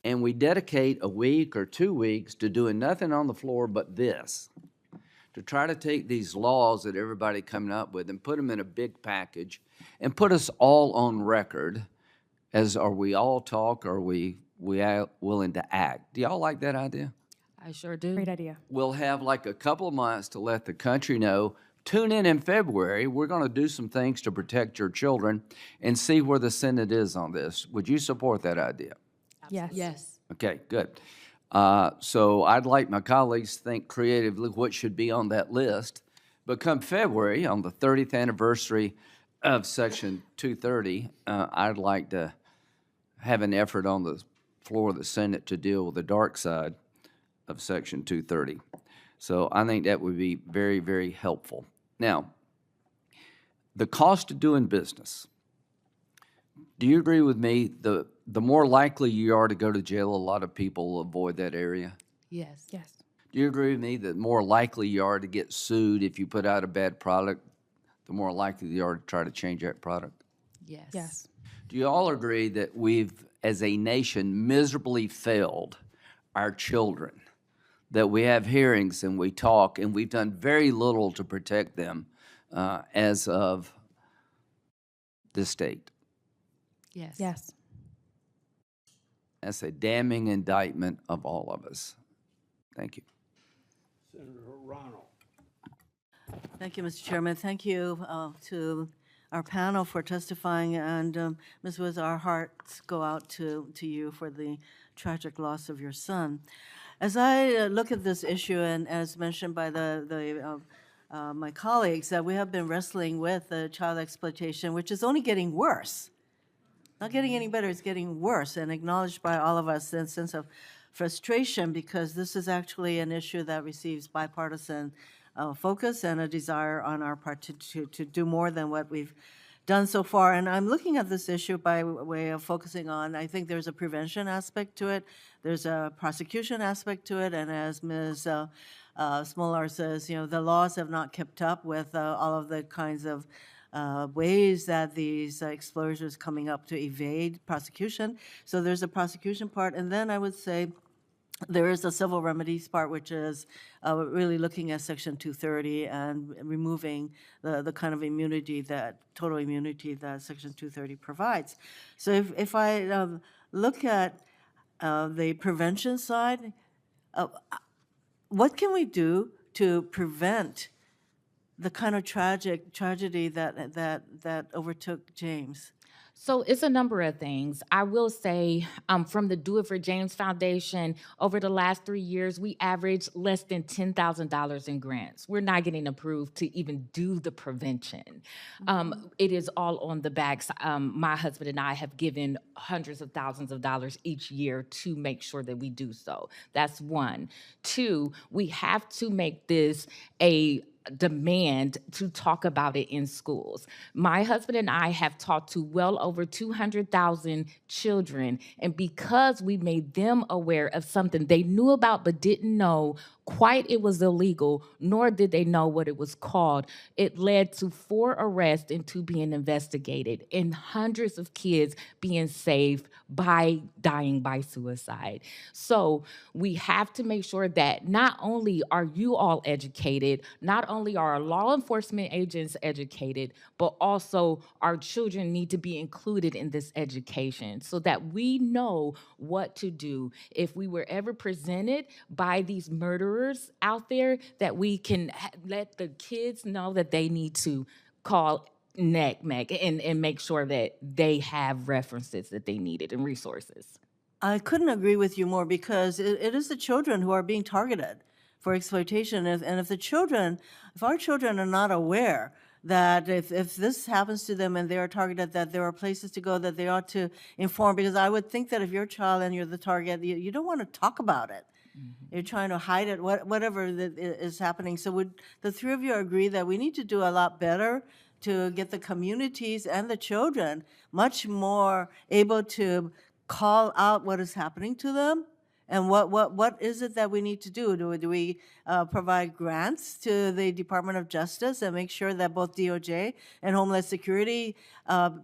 and we dedicate a week or 2 weeks to doing nothing on the floor but this, to try to take these laws that everybody coming up with and put them in a big package and put us all on record as are we all talk, or are we willing to act? Do y'all like that idea? I sure do. Great idea. We'll have like a couple of months to let the country know. Tune in February. We're going to do some things to protect your children and see where the Senate is on this. Would you support that idea? Yes. Yes. Okay, good. So I'd like my colleagues to think creatively what should be on that list. But come February, on the 30th anniversary of Section 230, I'd like to have an effort on the floor of the Senate to deal with the dark side of Section 230. So I think that would be very, very helpful. Now, the cost of doing business. Do you agree with me? The more likely you are to go to jail, a lot of people will avoid that area. Yes. Yes. Do you agree with me that the more likely you are to get sued if you put out a bad product, the more likely you are to try to change that product? Yes. Yes. Do you all agree that we've, as a nation, miserably failed our children? That we have hearings and we talk and we've done very little to protect them as of this state? Yes. Yes. That's a damning indictment of all of us. Thank you. Senator Ronald. Thank you, Mr. Chairman. Thank you to our panel for testifying, and Ms. Woods, our hearts go out to you for the tragic loss of your son. As I look at this issue, and as mentioned by my colleagues, that we have been wrestling with child exploitation, which is only getting worse. Not getting any better, it's getting worse, and acknowledged by all of us in a sense of frustration, because this is actually an issue that receives bipartisan focus and a desire on our part to do more than what we've done so far. And I'm looking at this issue by way of focusing on, I think there's a prevention aspect to it, there's a prosecution aspect to it, and as Ms. Smolar says, the laws have not kept up with all of the kinds of ways that these explorers are coming up to evade prosecution. So there's a prosecution part, and then I would say There is a civil remedies part, which is really looking at Section 230 and removing the kind of immunity that, total immunity that Section 230 provides. So if I look at the prevention side, what can we do to prevent the kind of tragedy that overtook James? So it's a number of things. I will say from the Do It for James Foundation, over the last 3 years, we averaged less than $10,000 in grants. We're not getting approved to even do the prevention. It is all on the backs. My husband and I have given hundreds of thousands of dollars each year to make sure that we do so. That's one. Two, we have to make this a demand to talk about it in schools. My husband and I have talked to well over 200,000 children, and because we made them aware of something they knew about but didn't know quite it was illegal, nor did they know what it was called, it led to 4 arrests and 2 being investigated, and hundreds of kids being saved by dying by suicide. So we have to make sure that not only are you all educated, not only are our law enforcement agents educated, but also our children need to be included in this education so that we know what to do if we were ever presented by these murderers out there, that we can let the kids know that they need to call NCMEC and make sure that they have references that they needed and resources. I couldn't agree with you more, because it is the children who are being targeted for exploitation. And if our children are not aware that if this happens to them and they are targeted, that there are places to go, that they ought to inform, because I would think that if you're a child and you're the target, you don't want to talk about it. You're trying to hide it, whatever that is happening. So would the 3 of you agree that we need to do a lot better to get the communities and the children much more able to call out what is happening to them? And what is it that we need to do? Do we provide grants to the Department of Justice and make sure that both DOJ and Homeland Security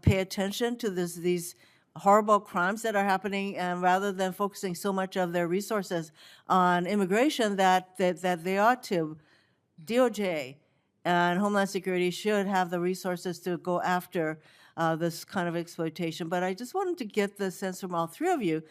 pay attention to these horrible crimes that are happening, and rather than focusing so much of their resources on immigration, that they ought to, DOJ and Homeland Security should have the resources to go after this kind of exploitation. But I just wanted to get the sense from all 3 of you,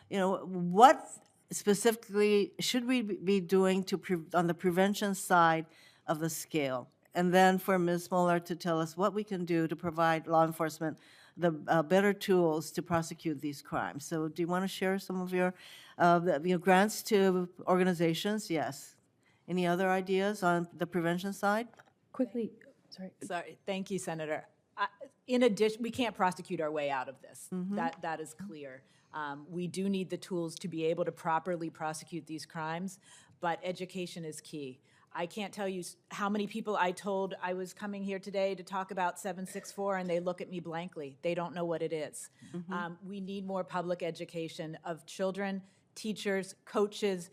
what specifically should we be doing on the prevention side of the scale? And then for Ms. Moeller to tell us what we can do to provide law enforcement the better tools to prosecute these crimes. So do you want to share some of your grants to organizations? Yes. Any other ideas on the prevention side? Quickly, sorry. Sorry, thank you, Senator. In addition, we can't prosecute our way out of this. That is clear. We do need the tools to be able to properly prosecute these crimes, but education is key. I can't tell you how many people I told I was coming here today to talk about 764, and they look at me blankly. They don't know what it is. We need more public education of children, teachers, coaches,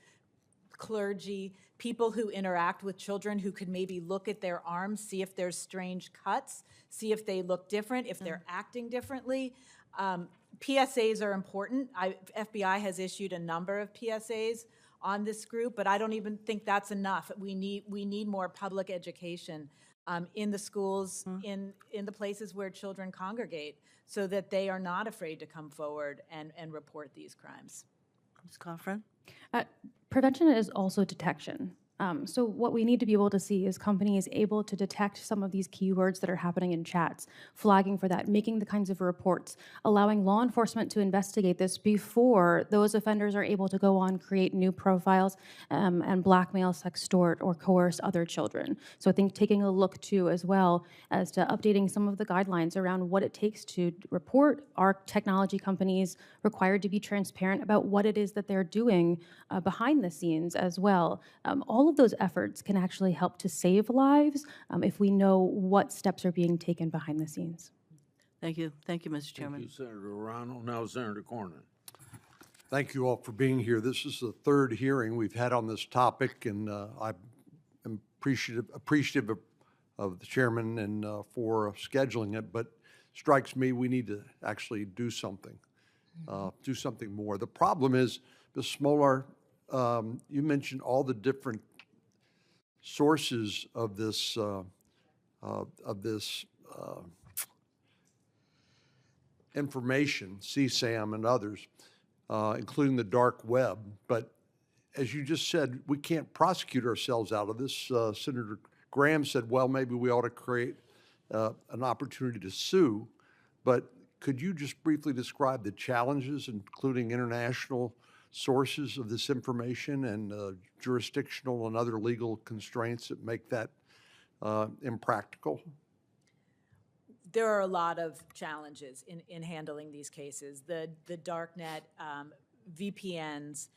clergy, people who interact with children, who could maybe look at their arms, see if there's strange cuts, see if they look different, if they're acting differently. PSAs are important. FBI has issued a number of PSAs on this group, but I don't even think that's enough. We need more public education in the schools, in the places where children congregate, so that they are not afraid to come forward and report these crimes. Ms. Coffrin? Prevention is also detection. So what we need to be able to see is companies able to detect some of these keywords that are happening in chats, flagging for that, making the kinds of reports, allowing law enforcement to investigate this before those offenders are able to go on, create new profiles, and blackmail, sextort, or coerce other children. So I think taking a look too, as well as to updating some of the guidelines around what it takes to report. Are technology companies required to be transparent about what it is that they're doing behind the scenes as well? All of those efforts can actually help to save lives if we know what steps are being taken behind the scenes. Thank you. Thank you, Mr. Chairman. Thank you, Senator Arano. Now Senator Cornyn. Thank you all for being here. This is the 3rd hearing we've had on this topic, and I am appreciative of the chairman and for scheduling it, but strikes me we need to actually do something more. The problem is, Ms. Smolar, You mentioned all the different sources of this information, CSAM and others, including the dark web. But as you just said, we can't prosecute ourselves out of this. Senator Graham said, well, maybe we ought to create an opportunity to sue. But could you just briefly describe the challenges, including international sources of this information and jurisdictional and other legal constraints that make that impractical? There are a lot of challenges in handling these cases. The darknet, VPNs,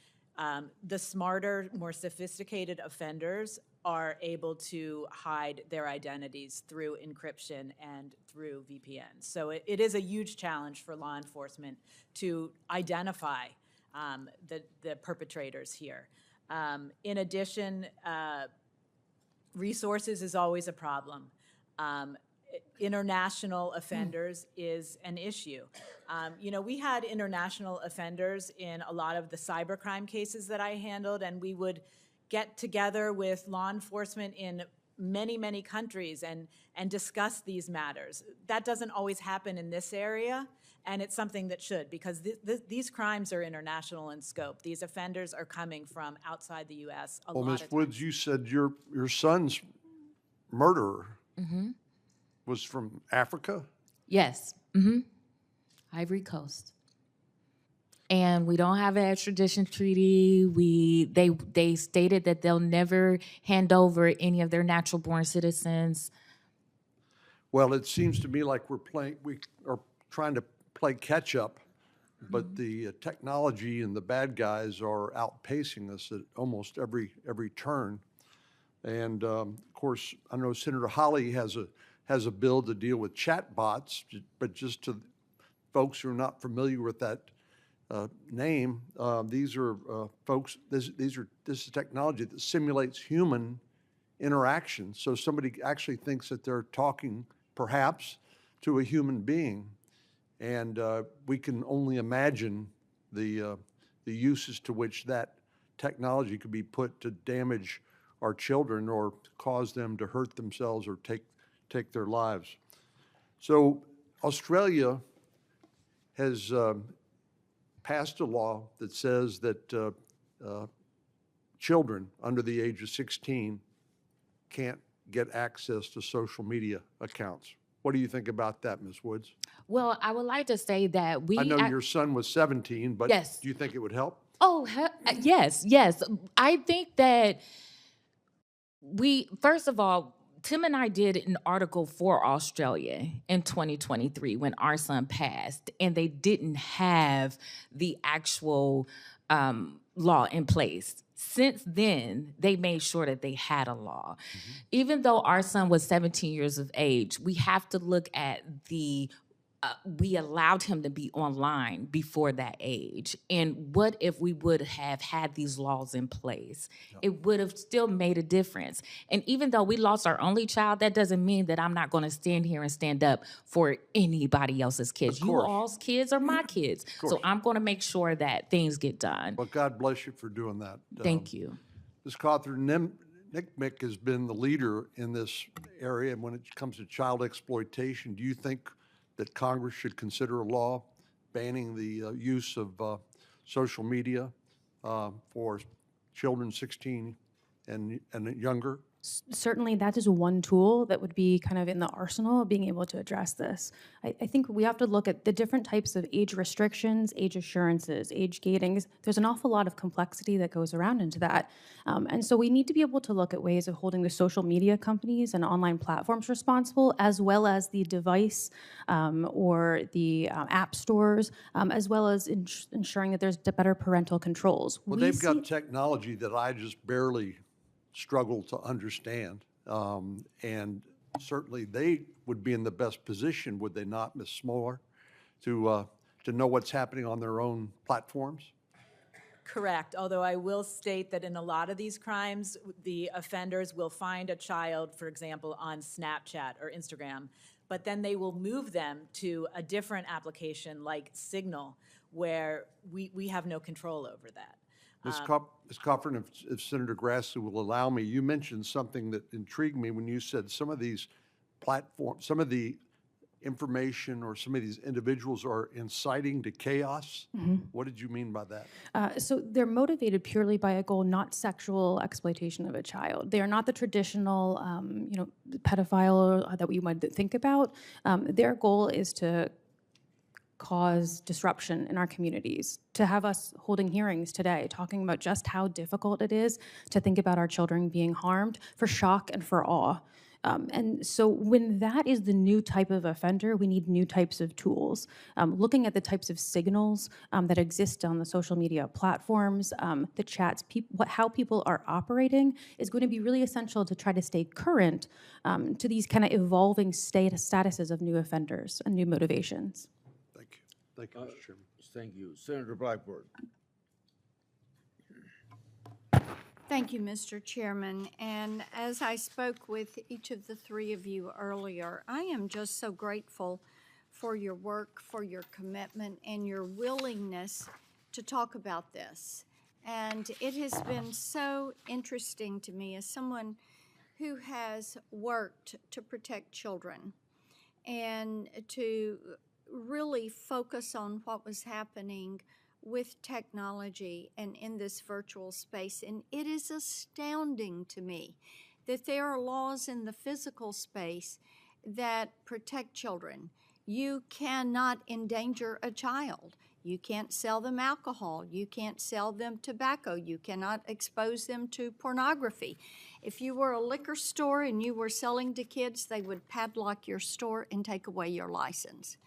the smarter, more sophisticated offenders are able to hide their identities through encryption and through VPNs. So it is a huge challenge for law enforcement to identify the perpetrators here. In addition, resources is always a problem. International offenders is an issue. You know, we had international offenders in a lot of the cybercrime cases that I handled, and we would get together with law enforcement in many, many countries and discuss these matters. That doesn't always happen in this area, and it's something that should, because these crimes are international in scope. These offenders are coming from outside the U.S. a Well, lot Ms. of Woods, times. you said your son's murderer was from Africa? Yes. Ivory Coast. And we don't have an extradition treaty. They stated that they'll never hand over any of their natural born citizens. Well, it seems to me like we are trying to play catch up, but the technology and the bad guys are outpacing us at almost every turn. And of course, I know Senator Hawley has a bill to deal with chatbots, but just to folks who are not familiar with that name, these are folks. This is technology that simulates human interaction. So somebody actually thinks that they're talking, perhaps, to a human being, and we can only imagine the uses to which that technology could be put to damage our children or cause them to hurt themselves or take their lives. So Australia has passed a law that says that children under the age of 16 can't get access to social media accounts. What do you think about that, Ms. Woods? Well, I would like to say that I know your son was 17, but Yes. do you think it would help? Oh, yes, yes. I think that first of all, Tim and I did an article for Australia in 2023 when our son passed, and they didn't have the actual law in place. Since then, they made sure that they had a law. Even though our son was 17 years of age, we have to look at we allowed him to be online before that age. And what if we would have had these laws in place? It would have still made a difference. And even though we lost our only child, that doesn't mean that I'm not going to stand here and stand up for anybody else's kids. You all's kids are my kids. So I'm going to make sure that things get done. Well, God bless you for doing that. Thank you. Ms. Cawthorn, NCMEC has been the leader in this area, and when it comes to child exploitation, do you think that Congress should consider a law banning the use of social media for children 16 and younger? Certainly, that is one tool that would be kind of in the arsenal of being able to address this. I think we have to look at the different types of age restrictions, age assurances, age gating. There's an awful lot of complexity that goes around into that. And so we need to be able to look at ways of holding the social media companies and online platforms responsible, as well as the device or the app stores, as well as ensuring that there's better parental controls. Well, they've got technology that I just barely struggle to understand, and certainly they would be in the best position, would they not, Ms. Smoller, to know what's happening on their own platforms? Correct, although I will state that in a lot of these crimes, the offenders will find a child, for example, on Snapchat or Instagram, but then they will move them to a different application like Signal, where we have no control over that. Ms. Coffin, if Senator Grassley will allow me, you mentioned something that intrigued me when you said some of these platforms, some of the information or some of these individuals are inciting to chaos. What did you mean by that? So they're motivated purely by a goal, not sexual exploitation of a child. They are not the traditional, pedophile that we might think about. Their goal is to cause disruption in our communities, to have us holding hearings today, talking about just how difficult it is to think about our children being harmed, for shock and for awe. And so when that is the new type of offender, we need new types of tools. Looking at the types of signals that exist on the social media platforms, the chats, how people are operating is going to be really essential to try to stay current to these kind of evolving statuses of new offenders and new motivations. Thank you, Mr. Chairman. Thank you. Senator Blackburn. Thank you, Mr. Chairman. And as I spoke with each of the three of you earlier, I am just so grateful for your work, for your commitment, and your willingness to talk about this. And it has been so interesting to me as someone who has worked to protect children and to really focus on what was happening with technology and in this virtual space. And it is astounding to me that there are laws in the physical space that protect children. You cannot endanger a child. You can't sell them alcohol. You can't sell them tobacco. You cannot expose them to pornography. If you were a liquor store and you were selling to kids, they would padlock your store and take away your license.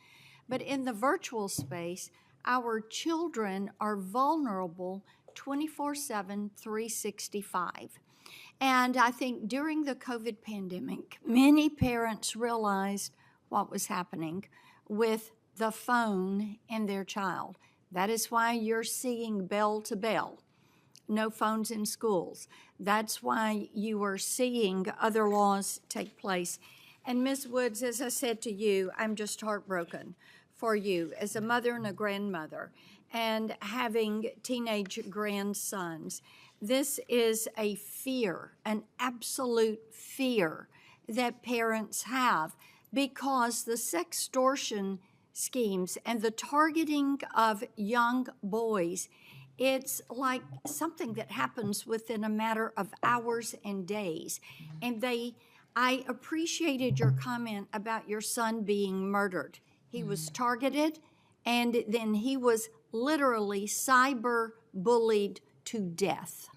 But in the virtual space, our children are vulnerable 24/7, 365. And I think during the COVID pandemic, many parents realized what was happening with the phone and their child. That is why you're seeing bell to bell, no phones in schools. That's why you are seeing other laws take place. And Ms. Woods, as I said to you, I'm just heartbroken for you as a mother and a grandmother and having teenage grandsons. This is a fear, an absolute fear that parents have because the sextortion schemes and the targeting of young boys, it's like something that happens within a matter of hours and days. And I appreciated your comment about your son being murdered. He was targeted, and then he was literally cyber bullied to death.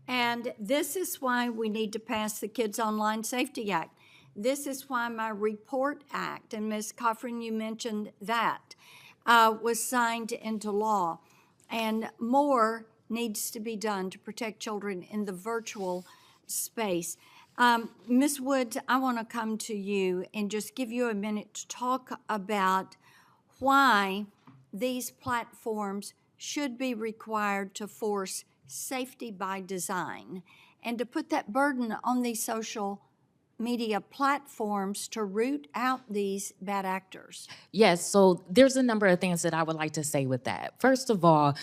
And this is why we need to pass the Kids Online Safety Act. This is why my REPORT Act, and Ms. Coffin, you mentioned that, was signed into law. And more needs to be done to protect children in the virtual space. Ms. Woods, I want to come to you and just give you a minute to talk about why these platforms should be required to force safety by design and to put that burden on these social media platforms to root out these bad actors. Yes, so there's a number of things that I would like to say with that. First of all,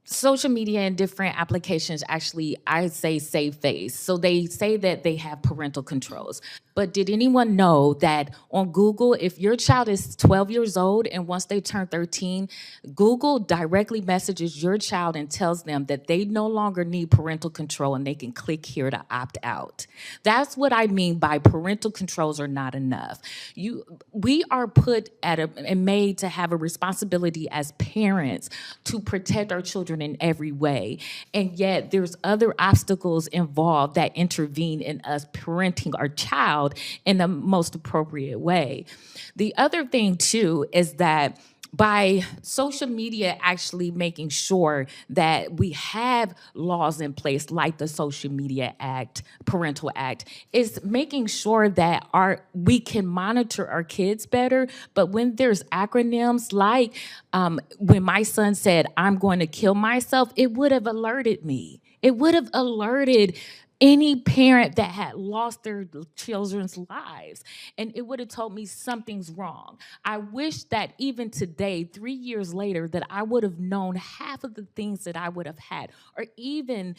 social media and different applications actually, I say, save face. So they say that they have parental controls. But did anyone know that on Google, if your child is 12 years old and once they turn 13, Google directly messages your child and tells them that they no longer need parental control and they can click here to opt out. That's what I mean by parental controls are not enough. We are put and made to have a responsibility as parents to protect our children in every way. And yet there's other obstacles involved that intervene in us parenting our child in the most appropriate way. The other thing too is that by social media actually making sure that we have laws in place like the Social Media Act, Parental Act, is making sure that we can monitor our kids better. But when there's acronyms like when my son said, "I'm going to kill myself," it would have alerted me. It would have alerted any parent that had lost their children's lives, and it would have told me something's wrong. I wish that even today, 3 years later, that I would have known half of the things that I would have had, or even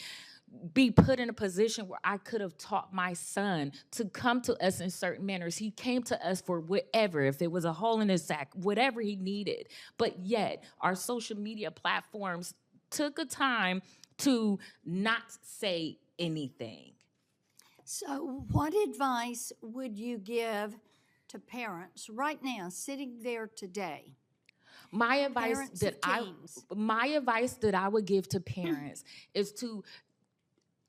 be put in a position where I could have taught my son to come to us in certain manners. He came to us for whatever, if it was a hole in his sack, whatever he needed. But yet, our social media platforms took a time to not say anything. So what advice would you give to parents right now, sitting there today? My advice Parents that of teens. my advice that I would give to parents is to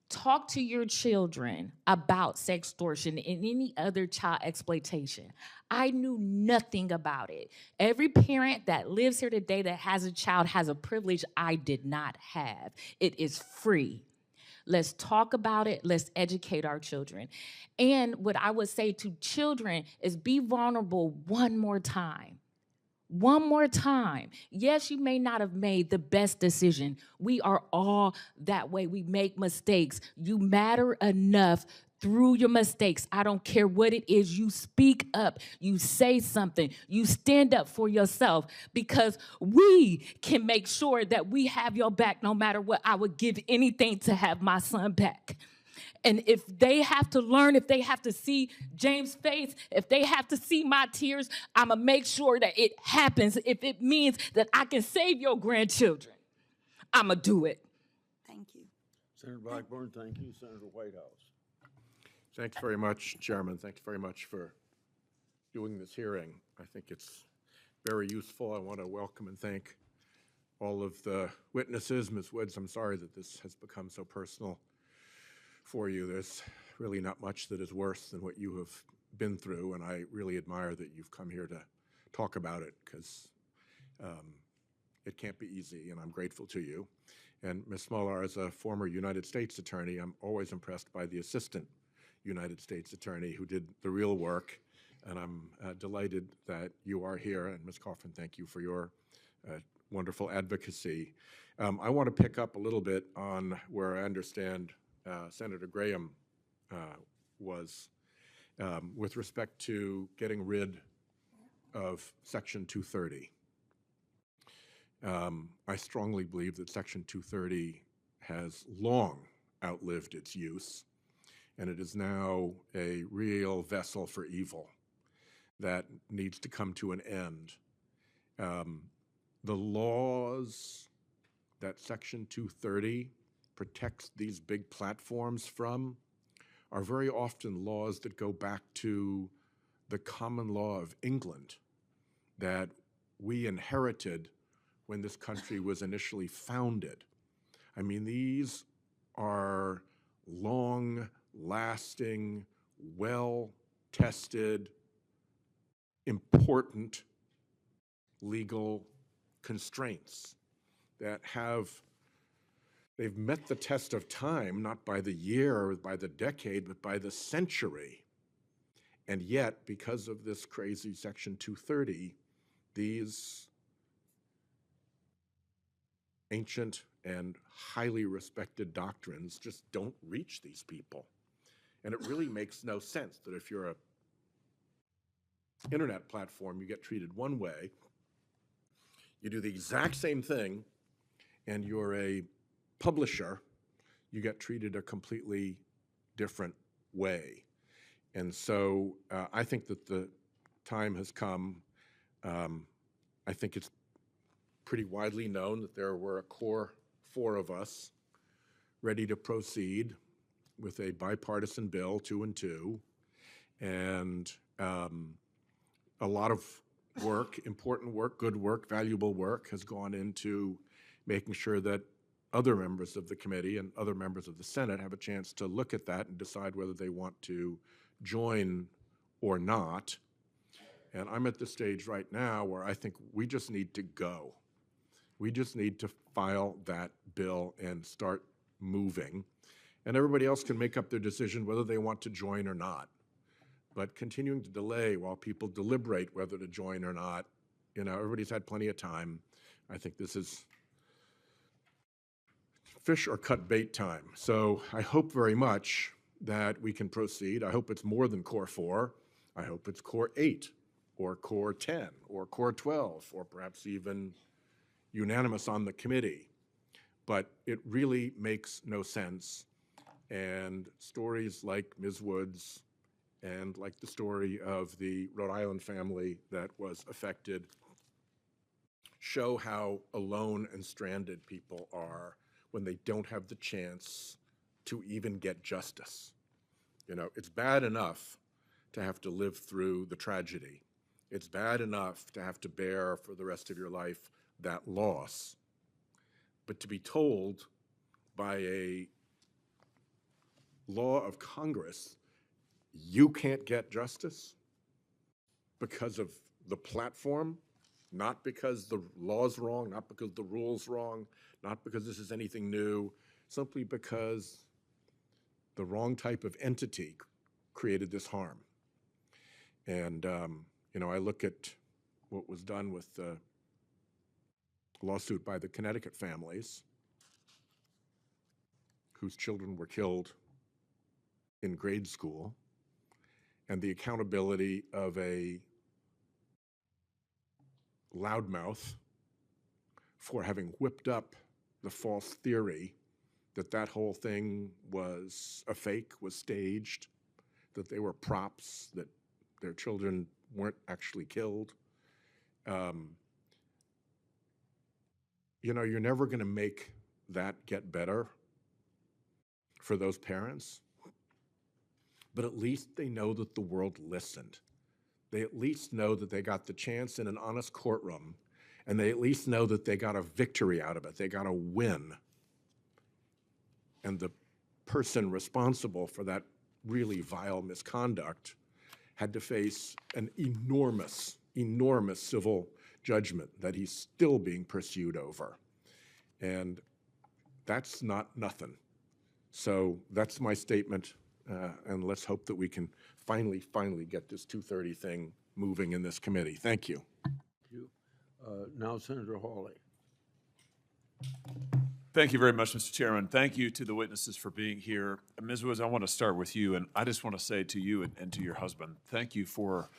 talk to your children about sextortion and any other child exploitation. I knew nothing about it. Every parent that lives here today that has a child has a privilege I did not have. It is free. Let's talk about it. Let's educate our children. And what I would say to children is be vulnerable one more time. One more time. Yes, you may not have made the best decision. We are all that way. We make mistakes. You matter enough through your mistakes. I don't care what it is. You speak up. You say something. You stand up for yourself, because we can make sure that we have your back no matter what. I would give anything to have my son back. And if they have to learn, if they have to see James' face, if they have to see my tears, I'm going to make sure that it happens. If it means that I can save your grandchildren, I'm going to do it. Thank you. Senator Blackburn, thank you. Senator Whitehouse. Thanks very much, Chairman. Thanks very much for doing this hearing. I think it's very useful. I want to welcome and thank all of the witnesses. Ms. Woods, I'm sorry that this has become so personal for you. There's really not much that is worse than what you have been through, and I really admire that you've come here to talk about it, because it can't be easy, and I'm grateful to you. And Ms. Smolar, as a former United States attorney, I'm always impressed by the assistant United States attorney who did the real work, and I'm delighted that you are here. And Ms. Coffin, thank you for your wonderful advocacy. I want to pick up a little bit on where I understand Senator Graham was with respect to getting rid of Section 230. I strongly believe that Section 230 has long outlived its use, and it is now a real vessel for evil that needs to come to an end. The laws that Section 230 protects these big platforms from are very often laws that go back to the common law of England that we inherited when this country was initially founded. I mean, these are long-lasting, well-tested, important legal constraints that they've met the test of time, not by the year or by the decade, but by the century. And yet, because of this crazy Section 230, these ancient and highly respected doctrines just don't reach these people. And it really makes no sense that if you're an internet platform, you get treated one way, you do the exact same thing, and you're a publisher, you get treated a completely different way. And so I think that the time has come. I think it's pretty widely known that there were a core 4 of us ready to proceed with a bipartisan bill, 2 and 2, and a lot of work, important work, good work, valuable work has gone into making sure that other members of the committee and other members of the Senate have a chance to look at that and decide whether they want to join or not. And I'm at the stage right now where I think we just need to go. We just need to file that bill and start moving. And everybody else can make up their decision whether they want to join or not. But continuing to delay while people deliberate whether to join or not, everybody's had plenty of time. I think this is fish or cut bait time. So I hope very much that we can proceed. I hope it's more than core 4. I hope it's core 8 or core 10 or core 12 or perhaps even unanimous on the committee. But it really makes no sense. And stories like Ms. Woods and like the story of the Rhode Island family that was affected show how alone and stranded people are when they don't have the chance to even get justice. You know, it's bad enough to have to live through the tragedy. It's bad enough to have to bear for the rest of your life that loss. But to be told by a law of Congress, you can't get justice because of the platform, not because the law's wrong, not because the rule's wrong, not because this is anything new, simply because the wrong type of entity created this harm. And, you know, I look at what was done with the lawsuit by the Connecticut families whose children were killed in grade school, and the accountability of a loudmouth for having whipped up the false theory that that whole thing was a fake, was staged, that they were props, that their children weren't actually killed. You know, you're never going to make that get better for those parents, but at least they know that the world listened. They at least know that they got the chance in an honest courtroom, and they at least know that they got a victory out of it. They got a win. And the person responsible for that really vile misconduct had to face an enormous, enormous civil judgment that he's still being pursued over. And that's not nothing. So that's my statement, and let's hope that we can finally get this 230 thing moving in this committee. Thank you. Thank you. Now Senator Hawley. Thank you very much, Mr. Chairman. Thank you to the witnesses for being here. Ms. Woods, I want to start with you, and I just want to say to you and to your husband, thank you for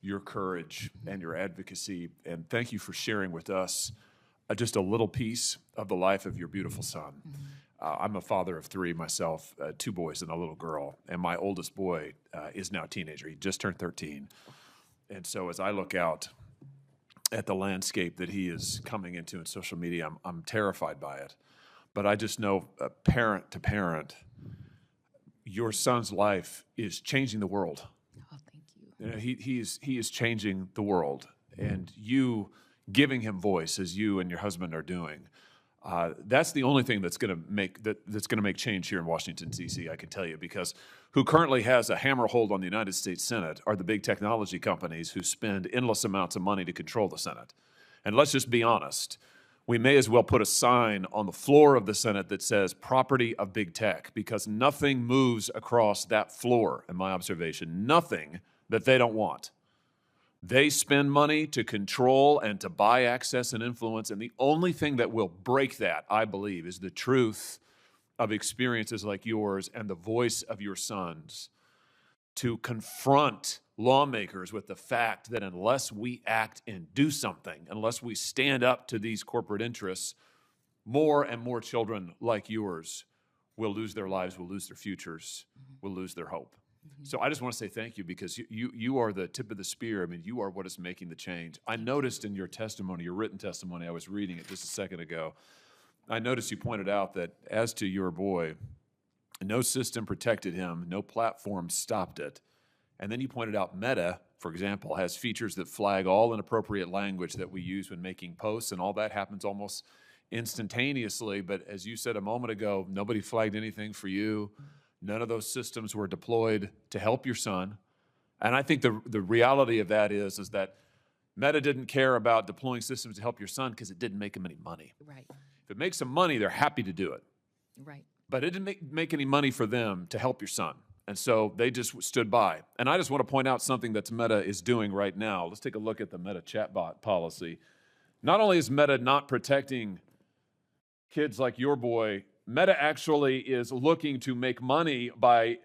your courage and your advocacy, and thank you for sharing with us just a little piece of the life of your beautiful son. I'm a father of 3 myself, 2 boys and a little girl, and my oldest boy is now a teenager. He just turned 13. And so as I look out at the landscape that he is coming into in social media, I'm terrified by it. But I just know, parent to parent, your son's life is changing the world. Oh, thank you. You know, he is changing the world, and you giving him voice as you and your husband are doing. That's the only thing that's going to make change here in Washington, D.C., I can tell you, because who currently has a hammer hold on the United States Senate are the big technology companies who spend endless amounts of money to control the Senate. And let's just be honest, we may as well put a sign on the floor of the Senate that says property of big tech, because nothing moves across that floor, in my observation, nothing that they don't want. They spend money to control and to buy access and influence, and the only thing that will break that, I believe, is the truth of experiences like yours and the voice of your sons to confront lawmakers with the fact that unless we act and do something, unless we stand up to these corporate interests, more and more children like yours will lose their lives, will lose their futures, will lose their hope. So I just want to say thank you, because you are the tip of the spear. I mean, you are what is making the change. I noticed in your testimony, your written testimony, I was reading it just a second ago, I noticed you pointed out that as to your boy, no system protected him, no platform stopped it. And then you pointed out Meta, for example, has features that flag all inappropriate language that we use when making posts, and all that happens almost instantaneously. But as you said a moment ago, nobody flagged anything for you. None of those systems were deployed to help your son. And I think the reality of that is that Meta didn't care about deploying systems to help your son because it didn't make him any money. Right, If it makes them money, they're happy to do it. right. But it didn't make any money for them to help your son. And so they just stood by. And I just want to point out something that Meta is doing right now. Let's take a look at the Meta chatbot policy. Not only is Meta not protecting kids like your boy Meta actually is looking to make money by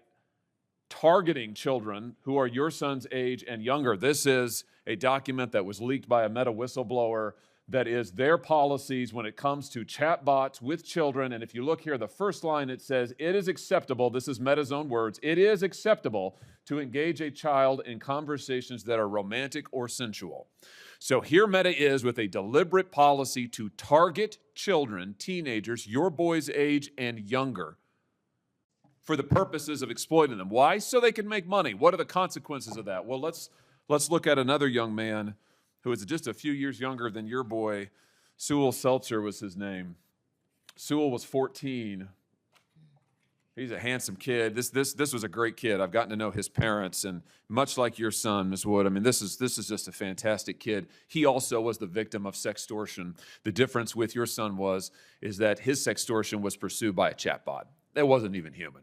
targeting children who are your son's age and younger. This is a document that was leaked by a Meta whistleblower that is their policies when it comes to chatbots with children. And if you look here, the first line, it says, it is acceptable, this is Meta's own words, it is acceptable to engage a child in conversations that are romantic or sensual. So here Meta is with a deliberate policy to target children, teenagers, your boy's age and younger, for the purposes of exploiting them. Why? So they can make money. What are the consequences of that? Well, let's look at another young man who is just a few years younger than your boy. Sewell Seltzer was his name. Sewell was 14. He's a handsome kid. This was a great kid. I've gotten to know his parents, and much like your son, Ms. Wood, I mean, this is just a fantastic kid. He also was the victim of sextortion. The difference with your son is that his sextortion was pursued by a chatbot. That wasn't even human.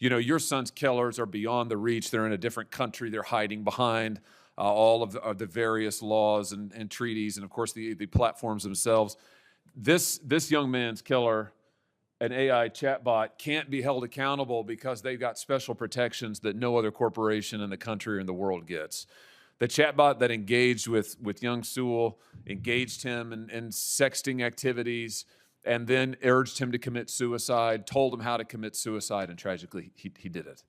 You know, your son's killers are beyond the reach. They're in a different country. They're hiding behind all of the various laws and treaties, and of course the platforms themselves. This young man's killer, an AI chatbot, can't be held accountable because they've got special protections that no other corporation in the country or in the world gets. The chatbot that engaged with young Sewell engaged him in sexting activities, and then urged him to commit suicide, told him how to commit suicide, and tragically, he did it.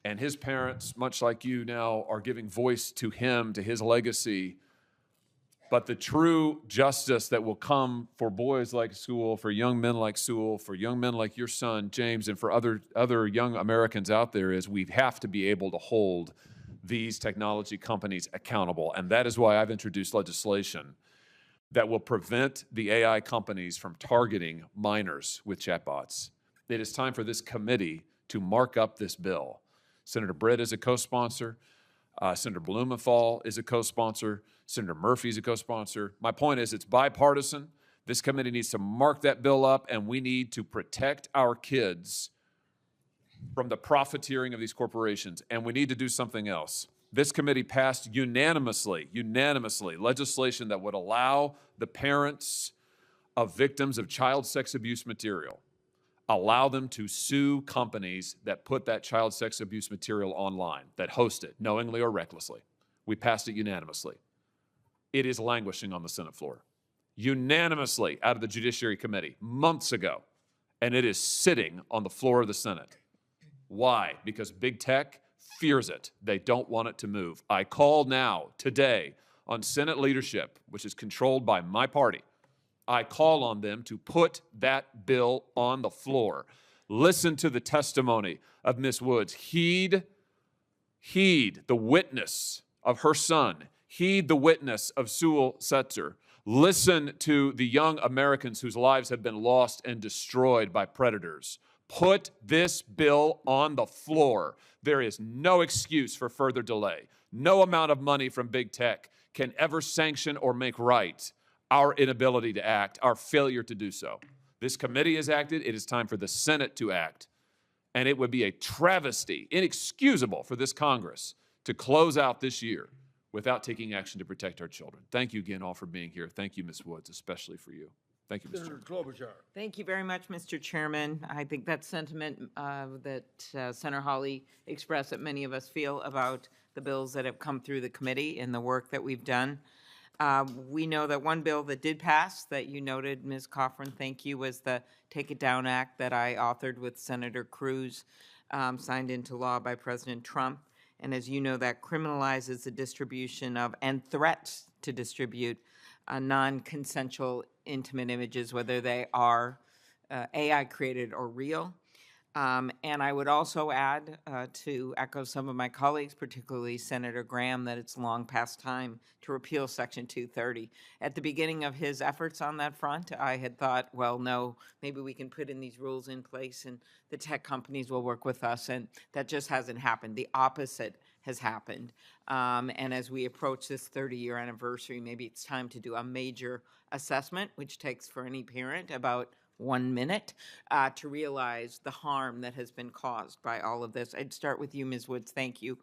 And his parents, much like you now, are giving voice to him, to his legacy. But the true justice that will come for boys like Sewell, for young men like Sewell, for young men like your son, James, and for other young Americans out there is we have to be able to hold these technology companies accountable. And that is why I've introduced legislation that will prevent the AI companies from targeting minors with chatbots. It is time for this committee to mark up this bill. Senator Britt is a co-sponsor. Senator Blumenthal is a co-sponsor. Senator Murphy is a co-sponsor. My point is it's bipartisan. This committee needs to mark that bill up, and we need to protect our kids from the profiteering of these corporations. And we need to do something else. This committee passed unanimously, legislation that would allow the parents of victims of child sex abuse material, allow them to sue companies that put that child sex abuse material online, that host it, knowingly or recklessly. We passed it unanimously. It is languishing on the Senate floor. Unanimously out of the Judiciary Committee months ago, and it is sitting on the floor of the Senate. Why? Because big tech fears it. They don't want it to move. I call now, today, on Senate leadership, which is controlled by my party. I call on them to put that bill on the floor. Listen to the testimony of Ms. Woods. Heed the witness of her son. Heed the witness of Sewell Seltzer. Listen to the young Americans whose lives have been lost and destroyed by predators. Put this bill on the floor. There is no excuse for further delay. No amount of money from big tech can ever sanction or make right our inability to act, our failure to do so. This committee has acted. It is time for the Senate to act. And it would be a travesty, inexcusable for this Congress to close out this year without taking action to protect our children. Thank you again all for being here. Thank you, Ms. Woods, especially for you. Thank you, Mr. Senator Chairman. Klobuchar. Thank you very much, Mr. Chairman. I think that sentiment that Senator Hawley expressed, that many of us feel about the bills that have come through the committee and the work that we've done. We know that one bill that did pass that you noted, Ms. Coffrin, thank you, was the Take It Down Act that I authored with Senator Cruz, signed into law by President Trump. And as you know, that criminalizes the distribution of and threats to distribute non-consensual intimate images, whether they are AI created or real. And I would also add, to echo some of my colleagues, particularly Senator Graham, that it's long past time to repeal Section 230. At the beginning of his efforts on that front, I had thought, well, no, maybe we can put in these rules in place and the tech companies will work with us, and that just hasn't happened. The opposite has happened. And as we approach this 30-year anniversary, maybe it's time to do a major assessment, which takes for any parent about 1 minute, to realize the harm that has been caused by all of this. I'd start with you, Ms. Woods. Thank you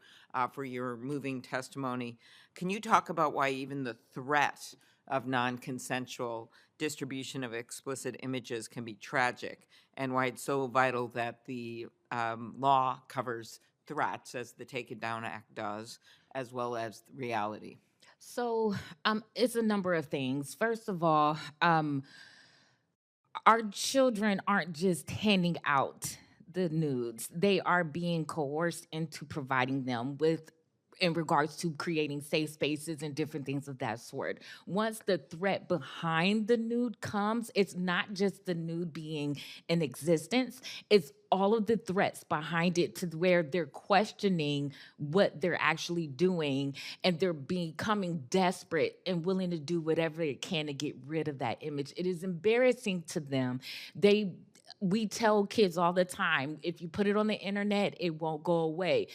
for your moving testimony. Can you talk about why even the threat of non-consensual distribution of explicit images can be tragic, and why it's so vital that the law covers threats, as the Take It Down Act does, as well as reality. So it's a number of things. First of all, our children aren't just handing out the nudes. They are being coerced into providing them with in regards to creating safe spaces and different things of that sort. Once the threat behind the nude comes, it's not just the nude being in existence, it's all of the threats behind it, to where they're questioning what they're actually doing, and they're becoming desperate and willing to do whatever they can to get rid of that image. It is embarrassing to them. We tell kids all the time, if you put it on the internet, it won't go away.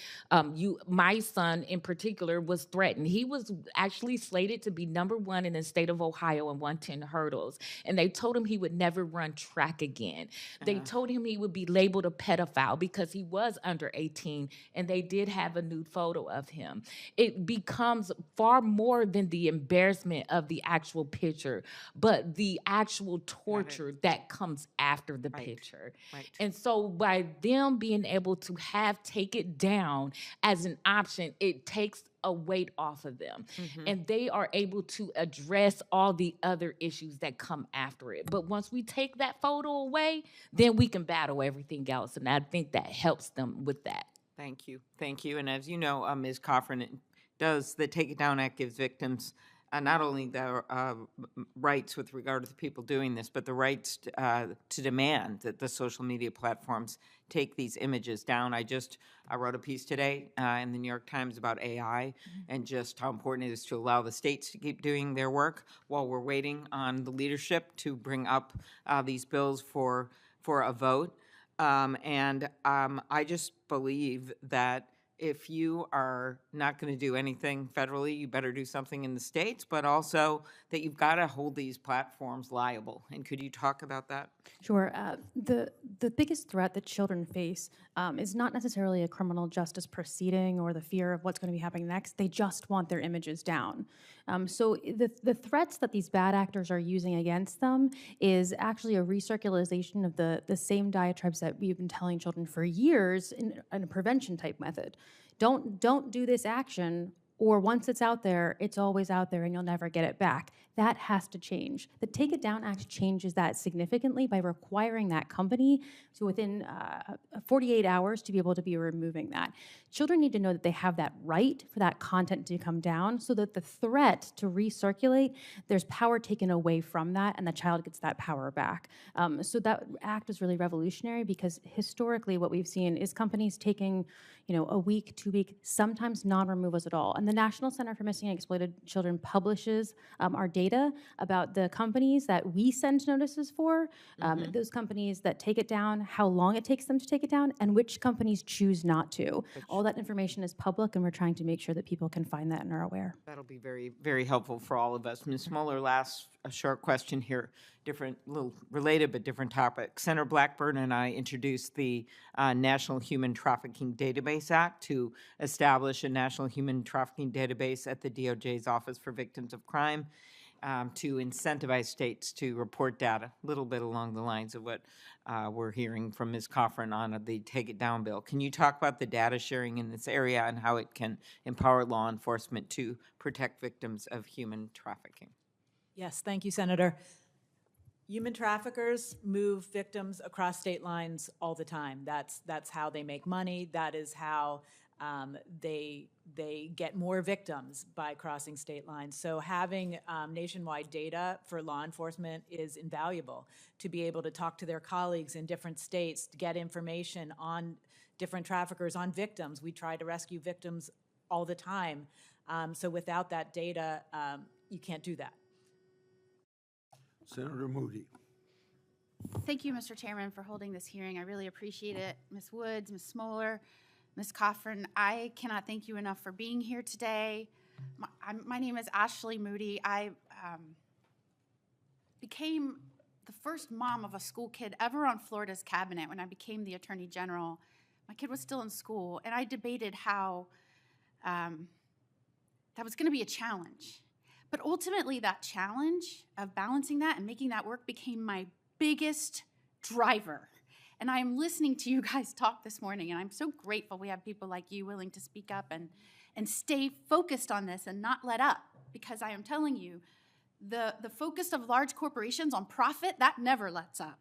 My son in particular was threatened. He was actually slated to be #1 in the state of Ohio in 110 hurdles. And they told him he would never run track again. They told him he would be labeled a pedophile because he was under 18, and they did have a nude photo of him. It becomes far more than the embarrassment of the actual picture, but the actual torture that comes after the picture. Right. And so by them being able to have Take It Down as an option, it takes a weight off of them. And they are able to address all the other issues that come after it. But once we take that photo away, then we can battle everything else. And I think that helps them with that. Thank you. Thank you. And as you know, Ms. Coffrin, the Take It Down Act gives victims not only the rights with regard to the people doing this, but the rights to demand that the social media platforms take these images down. I wrote a piece today in the New York Times about AI and just how important it is to allow the states to keep doing their work while we're waiting on the leadership to bring up these bills for a vote. I just believe that if you are not going to do anything federally, you better do something in the states, but also that you've got to hold these platforms liable. And could you talk about that? Sure. The biggest threat that children face is not necessarily a criminal justice proceeding or the fear of what's going to be happening next. They just want their images down. So the threats that these bad actors are using against them is actually a recirculation of the same diatribes that we've been telling children for years in a prevention type method. Don't do this action, or once it's out there, it's always out there and you'll never get it back. That has to change. The Take It Down Act changes that significantly by requiring that company to within 48 hours to be able to be removing that. Children need to know that they have that right for that content to come down, so that the threat to recirculate, there's power taken away from that and the child gets that power back. So that act is really revolutionary, because historically what we've seen is companies taking a week, 2 week, sometimes non-removals at all. And the National Center for Missing and Exploited Children publishes our data about the companies that we send notices for, those companies that take it down, how long it takes them to take it down, and which companies choose not to. All that information is public, and we're trying to make sure that people can find that and are aware. That'll be very, very helpful for all of us. Ms. Smoller, a short question here, little related but different topic. Senator Blackburn and I introduced the National Human Trafficking Database Act to establish a National Human Trafficking Database at the DOJ's Office for Victims of Crime, to incentivize states to report data, a little bit along the lines of what we're hearing from Ms. Coffrin on the Take It Down bill. Can you talk about the data sharing in this area and how it can empower law enforcement to protect victims of human trafficking? Yes, thank you, Senator. Human traffickers move victims across state lines all the time. That's how they make money. That is how they get more victims by crossing state lines. So having nationwide data for law enforcement is invaluable, to be able to talk to their colleagues in different states, to get information on different traffickers, on victims. We try to rescue victims all the time. So without that data, you can't do that. Senator Moody. Thank you, Mr. Chairman, for holding this hearing. I really appreciate it. Ms. Woods, Ms. Smoller, Ms. Coffrin, I cannot thank you enough for being here today. My name is Ashley Moody. I became the first mom of a school kid ever on Florida's cabinet when I became the Attorney General. My kid was still in school, and I debated how that was going to be a challenge. But ultimately, that challenge of balancing that and making that work became my biggest driver. And I am listening to you guys talk this morning, and I'm so grateful we have people like you willing to speak up and stay focused on this and not let up. Because I am telling you, the focus of large corporations on profit, that never lets up.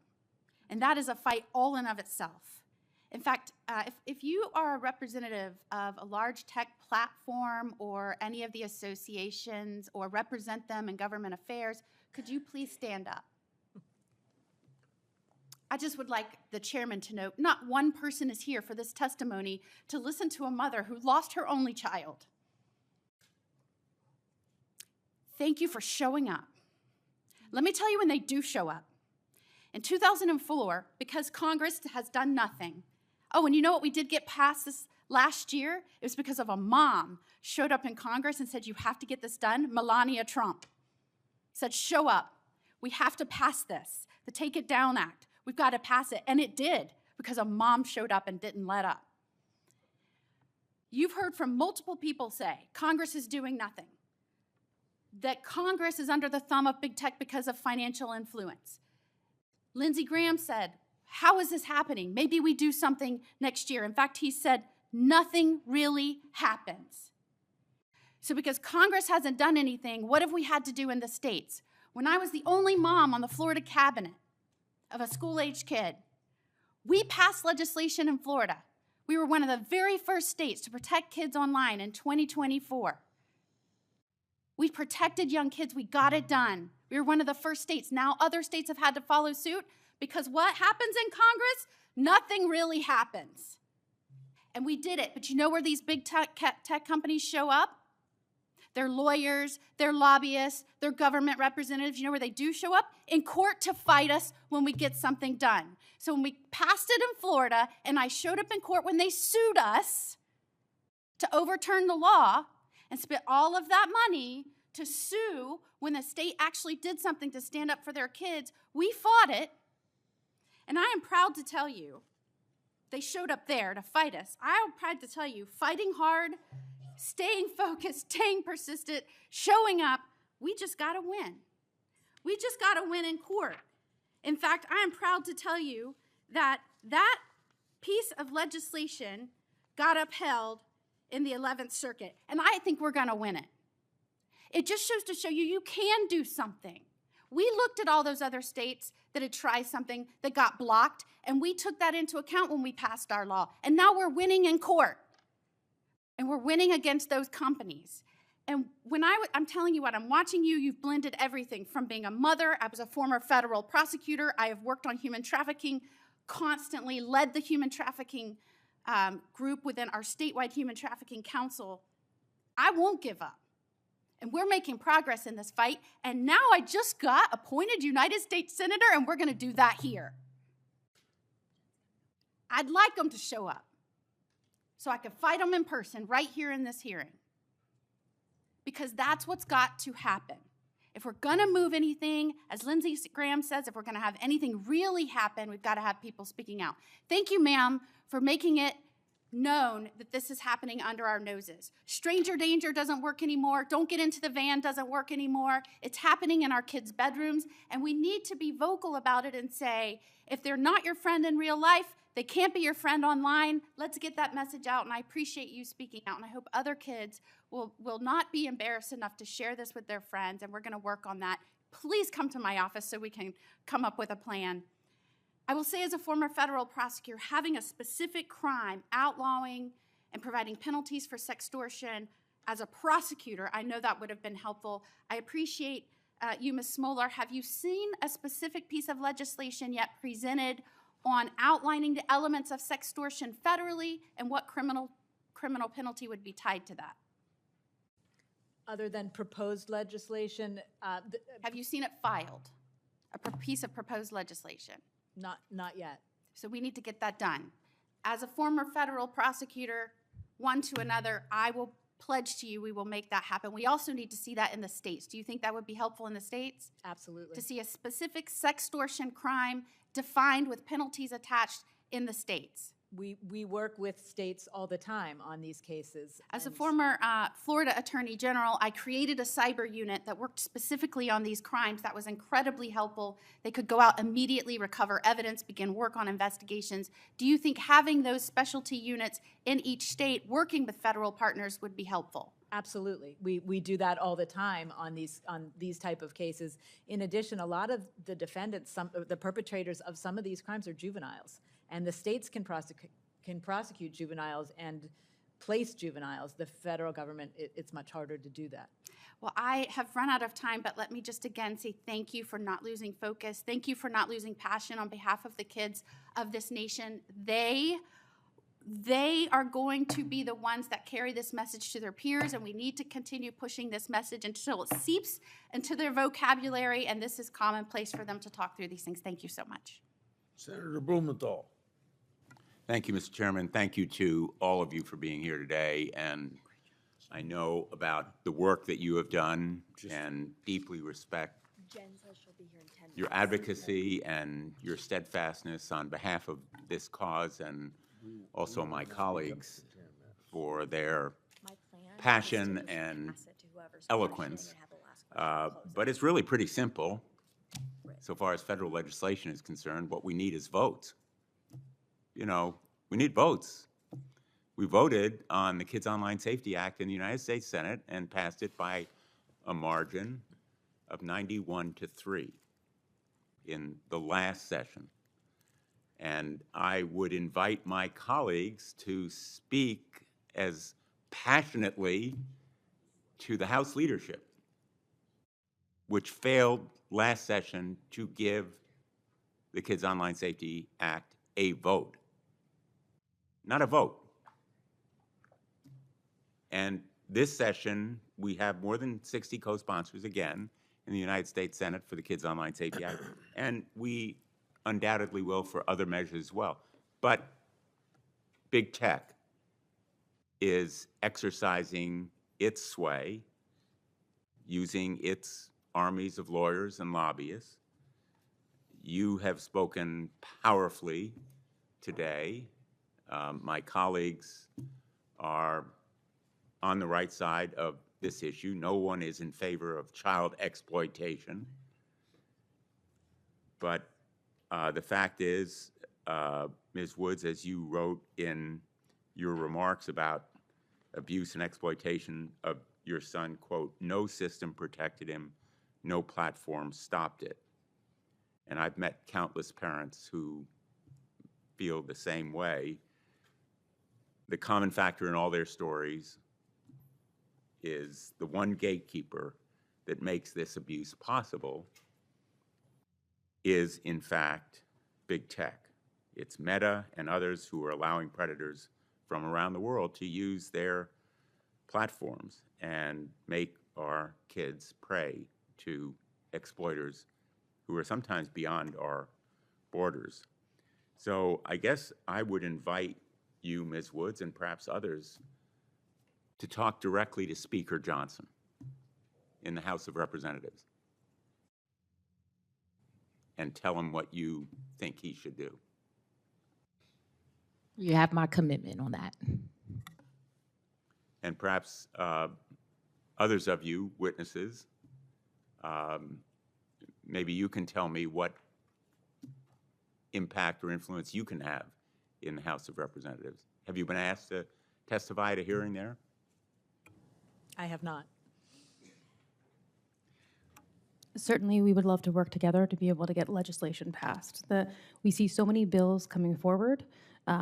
And that is a fight all in of itself. In fact, if you are a representative of a large tech platform or any of the associations or represent them in government affairs, could you please stand up? I just would like the chairman to know, not one person is here for this testimony to listen to a mother who lost her only child. Thank you for showing up. Let me tell you when they do show up. In 2004, because Congress has done nothing. Oh, and you know what we did get passed this last year? It was because of a mom showed up in Congress and said, you have to get this done. Melania Trump said, show up. We have to pass this. The Take It Down Act. We've got to pass it. And it did, because a mom showed up and didn't let up. You've heard from multiple people say, Congress is doing nothing. That Congress is under the thumb of big tech because of financial influence. Lindsey Graham said, how is this happening? Maybe we do something next year. In fact, he said, nothing really happens. So because Congress hasn't done anything, what have we had to do in the states? When I was the only mom on the Florida cabinet of a school-aged kid, we passed legislation in Florida. We were one of the very first states to protect kids online in 2024. We protected young kids. We got it done. We were one of the first states. Now other states have had to follow suit because what happens in Congress? Nothing really happens. And we did it. But you know where these big tech companies show up? They're lawyers, they're lobbyists, they're government representatives. You know where they do show up? In court to fight us when we get something done. So when we passed it in Florida, and I showed up in court when they sued us to overturn the law and spent all of that money to sue when the state actually did something to stand up for their kids, we fought it. And I am proud to tell you, they showed up there to fight us. I am proud to tell you, fighting hard, staying focused, staying persistent, showing up, we just got to win. We just got to win in court. In fact, I am proud to tell you that that piece of legislation got upheld in the 11th Circuit, and I think we're going to win it. It just shows to show you, you can do something. We looked at all those other states that had tried something that got blocked, and we took that into account when we passed our law. And now we're winning in court. And we're winning against those companies. And when I'm telling you what, I'm watching you, you've blended everything from being a mother. I was a former federal prosecutor. I have worked on human trafficking, constantly led the human trafficking group within our statewide human trafficking council. I won't give up. And we're making progress in this fight. And now I just got appointed United States Senator, and we're going to do that here. I'd like them to show up so I can fight them in person right here in this hearing. Because that's what's got to happen. If we're going to move anything, as Lindsey Graham says, if we're going to have anything really happen, we've got to have people speaking out. Thank you, ma'am, for making it known that this is happening under our noses. Stranger danger doesn't work anymore. Don't get into the van doesn't work anymore. It's happening in our kids' bedrooms, and we need to be vocal about it and say, if they're not your friend in real life, they can't be your friend online. Let's get that message out, and I appreciate you speaking out, and I hope other kids will not be embarrassed enough to share this with their friends, and we're going to work on that. Please come to my office so we can come up with a plan. I will say, as a former federal prosecutor, having a specific crime, outlawing and providing penalties for sextortion, as a prosecutor, I know that would have been helpful. I appreciate you, Ms. Smolar. Have you seen a specific piece of legislation yet presented on outlining the elements of sextortion federally and what criminal penalty would be tied to that? Other than proposed legislation, have you seen it filed, a piece of proposed legislation? Not yet. So we need to get that done. As a former federal prosecutor, one to another, I will pledge to you we will make that happen. We also need to see that in the states. Do you think that would be helpful in the states? Absolutely. To see a specific sextortion crime defined with penalties attached in the states. We work with states all the time on these cases. As a and- former Florida Attorney General, I created a cyber unit that worked specifically on these crimes. That was incredibly helpful. They could go out immediately, recover evidence, begin work on investigations. Do you think having those specialty units in each state, working with federal partners, would be helpful? Absolutely. We do that all the time on these type of cases. In addition, a lot of the defendants, the perpetrators of some of these crimes are juveniles. And the states can prosecute juveniles and place juveniles. The federal government, it's much harder to do that. Well, I have run out of time, but let me just again say thank you for not losing focus. Thank you for not losing passion on behalf of the kids of this nation. They are going to be the ones that carry this message to their peers, and we need to continue pushing this message until it seeps into their vocabulary, and this is commonplace for them to talk through these things. Thank you so much. Senator Blumenthal. Thank you, Mr. Chairman. Thank you to all of you for being here today. And I know about the work that you have done and deeply respect your advocacy and your steadfastness on behalf of this cause, and also my colleagues for their passion and eloquence. But it's really pretty simple. So far as federal legislation is concerned, what we need is votes. You know, we need votes. We voted on the Kids Online Safety Act in the United States Senate and passed it by a margin of 91-3 in the last session. And I would invite my colleagues to speak as passionately to the House leadership, which failed last session to give the Kids Online Safety Act a vote. Not a vote. And this session, we have more than 60 co-sponsors again in the United States Senate for the Kids Online Safety Act, and we undoubtedly will for other measures as well. But big tech is exercising its sway, using its armies of lawyers and lobbyists. You have spoken powerfully today. My colleagues are on the right side of this issue. No one is in favor of child exploitation. But the fact is, Ms. Woods, as you wrote in your remarks about abuse and exploitation of your son, quote, no system protected him, no platform stopped it. And I've met countless parents who feel the same way. The common factor in all their stories is the one gatekeeper that makes this abuse possible is, in fact, big tech. It's Meta and others who are allowing predators from around the world to use their platforms and make our kids prey to exploiters who are sometimes beyond our borders. So I guess I would invite you, Ms. Woods, and perhaps others, to talk directly to Speaker Johnson in the House of Representatives and tell him what you think he should do. You have my commitment on that. And perhaps others of you, witnesses, maybe you can tell me what impact or influence you can have in the House of Representatives. Have you been asked to testify at a hearing there? I have not. Certainly, we would love to work together to be able to get legislation passed. We see so many bills coming forward.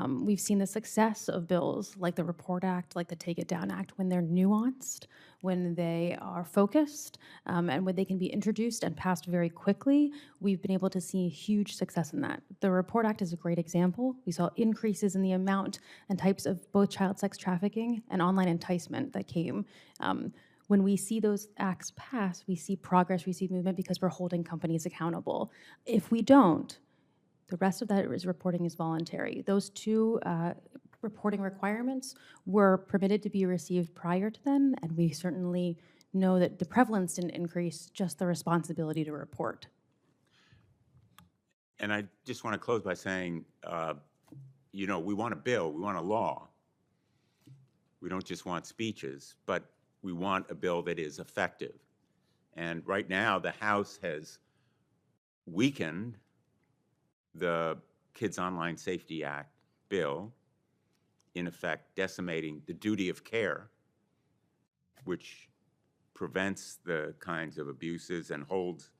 We've seen the success of bills like the Report Act, like the Take It Down Act, when they're nuanced, when they are focused, and when they can be introduced and passed very quickly. We've been able to see huge success in that. The Report Act is a great example. We saw increases in the amount and types of both child sex trafficking and online enticement that came. When we see those acts pass, we see progress, we see movement because we're holding companies accountable. If we don't, the rest of that reporting is voluntary. Those two reporting requirements were permitted to be received prior to then, and we certainly know that the prevalence didn't increase, just the responsibility to report. And I just want to close by saying you know, we want a bill, we want a law. We don't just want speeches, but we want a bill that is effective. And right now, the House has weakened the Kids Online Safety Act bill, in effect decimating the duty of care, which prevents the kinds of abuses and holds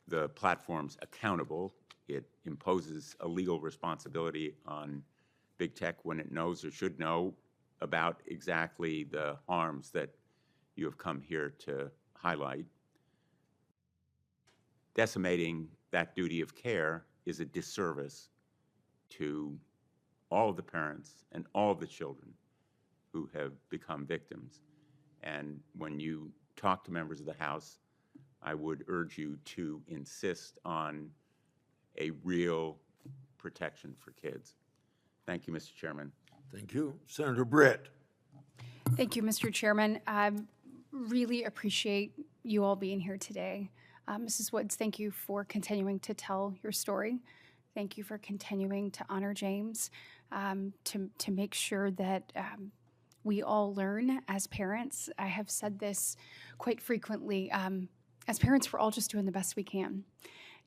the platforms accountable. It imposes a legal responsibility on big tech when it knows or should know about exactly the harms that you have come here to highlight. Decimating that duty of care is a disservice to all of the parents and all of the children who have become victims. And when you talk to members of the House, I would urge you to insist on a real protection for kids. Thank you, Mr. Chairman. Thank you. Senator Britt. Thank you, Mr. Chairman. I really appreciate you all being here today. Mrs. Woods, thank you for continuing to tell your story. Thank you for continuing to honor James, to make sure that we all learn as parents. I have said this quite frequently. As parents, we're all just doing the best we can.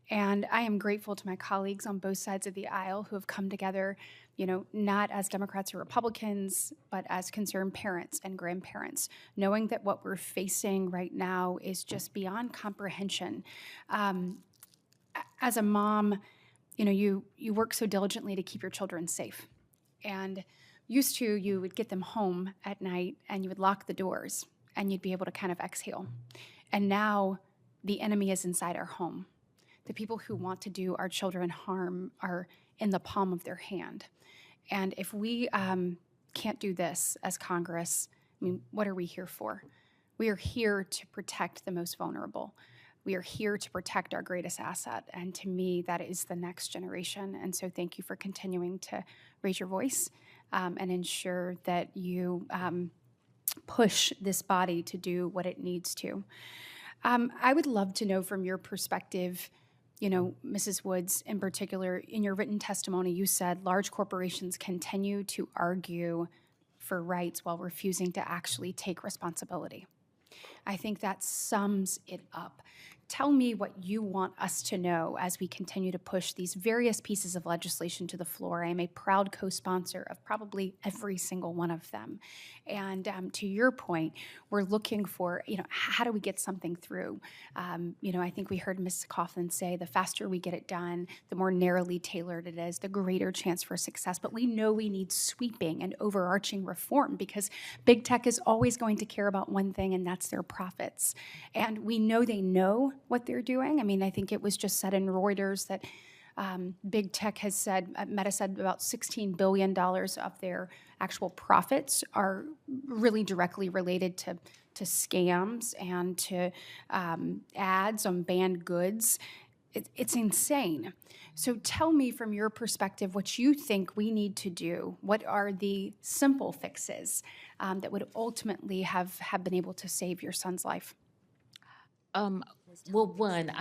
And I am grateful to my colleagues on both sides of the aisle who have come together, you know, not as Democrats or Republicans, but as concerned parents and grandparents, knowing that what we're facing right now is just beyond comprehension. As a mom, you know, you work so diligently to keep your children safe. And used to, you would get them home at night and you would lock the doors and you'd be able to kind of exhale. And now the enemy is inside our home. The people who want to do our children harm are in the palm of their hand. And if we can't do this as Congress, I mean, what are we here for? We are here to protect the most vulnerable. We are here to protect our greatest asset. And to me, that is the next generation. And so thank you for continuing to raise your voice and ensure that you push this body to do what it needs to. I would love to know from your perspective, you know, Mrs. Woods in particular, in your written testimony, you said large corporations continue to argue for rights while refusing to actually take responsibility. I think that sums it up. Tell me what you want us to know as we continue to push these various pieces of legislation to the floor. I am a proud co-sponsor of probably every single one of them. And to your point, we're looking for, you know, how do we get something through? You know, I think we heard Ms. Coughlin say the faster we get it done, the more narrowly tailored it is, the greater chance for success. But we know we need sweeping and overarching reform because big tech is always going to care about one thing, and that's their profits. And we know they know what they're doing. I mean, I think it was just said in Reuters that big tech has said, Meta said about $16 billion of their actual profits are really directly related to scams and to ads on banned goods. It's insane. So tell me from your perspective what you think we need to do. What are the simple fixes that would ultimately have been able to save your son's life? Well, one,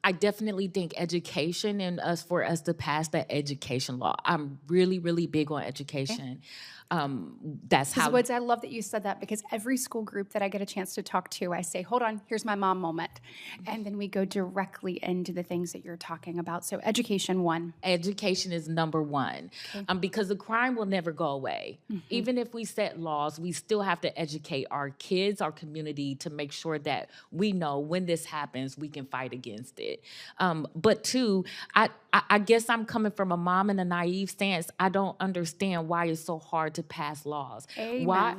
I definitely think education and for us to pass that education law. I'm really, really big on education. That's how. Ms. Woods, I love that you said that because every school group that I get a chance to talk to, I say, hold on, here's my mom moment. And then we go directly into the things that you're talking about. So education, one. Education is number one, because the crime will never go away. Even if we set laws, we still have to educate our kids, our community, to make sure that we know when this happens, we can fight against it. But two, I guess I'm coming from a mom in a naive stance. I don't understand why it's so hard to pass laws. Amen. Why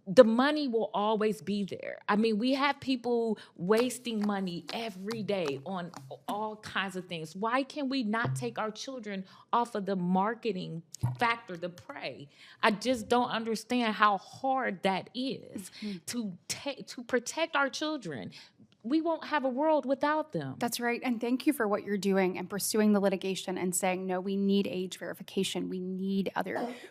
the money will always be there. I mean, we have people wasting money every day on all kinds of things. Why can we not take our children off of the marketing factor, the prey? I just don't understand how hard that is to protect our children. We won't have a world without them. That's right. And thank you for what you're doing and pursuing the litigation and saying, no, we need age verification. We need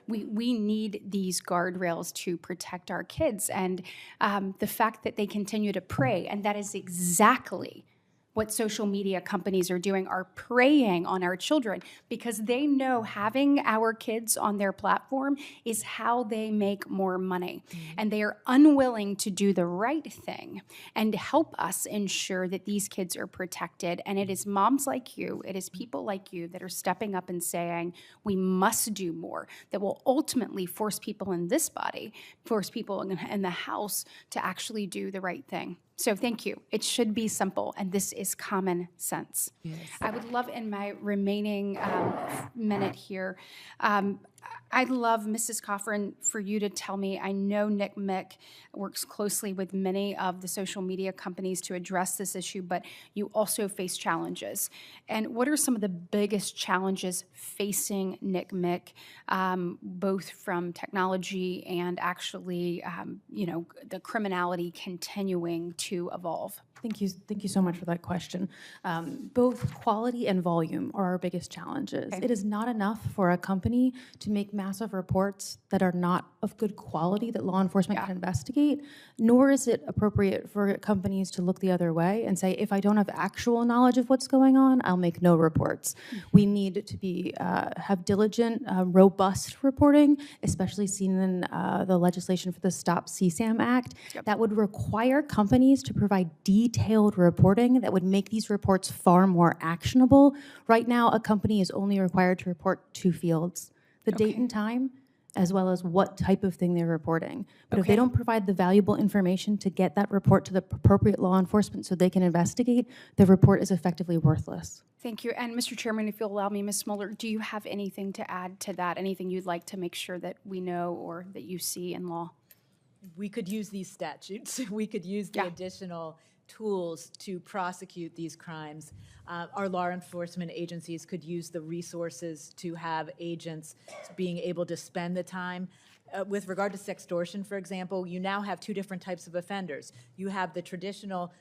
we need these guardrails to protect our kids. And the fact that they continue to prey, and that is exactly what social media companies are doing are preying on our children because they know having our kids on their platform is how they make more money. And they are unwilling to do the right thing and help us ensure that these kids are protected. And it is moms like you, it is people like you that are stepping up and saying, we must do more, that will ultimately force people in this body, force people in the House to actually do the right thing. So thank you. It should be simple, and this is common sense. Yes. I would love in my remaining minute here, I'd love, Mrs. Coffrin, for you to tell me, I know NCMEC works closely with many of the social media companies to address this issue, but you also face challenges. And what are some of the biggest challenges facing NCMEC, both from technology and actually, the criminality continuing to evolve? Thank you so much for that question. Both quality and volume are our biggest challenges. Okay. It is not enough for a company to make massive reports that are not of good quality that law enforcement can investigate, nor is it appropriate for companies to look the other way and say, if I don't have actual knowledge of what's going on, I'll make no reports. We need to be have diligent, robust reporting, especially seen in the legislation for the Stop CSAM Act, that would require companies to provide detailed reporting that would make these reports far more actionable. Right now, a company is only required to report 2 fields, the date and time, as well as what type of thing they're reporting. But if they don't provide the valuable information to get that report to the appropriate law enforcement so they can investigate, the report is effectively worthless. Thank you. And Mr. Chairman, if you'll allow me, Ms. Smoller, do you have anything to add to that? Anything you'd like to make sure that we know or that you see in law? We could use these statutes. We could use the additional tools to prosecute these crimes. Our law enforcement agencies could use the resources to have agents being able to spend the time. With regard to sextortion, for example, you now have 2 different types of offenders. You have the traditional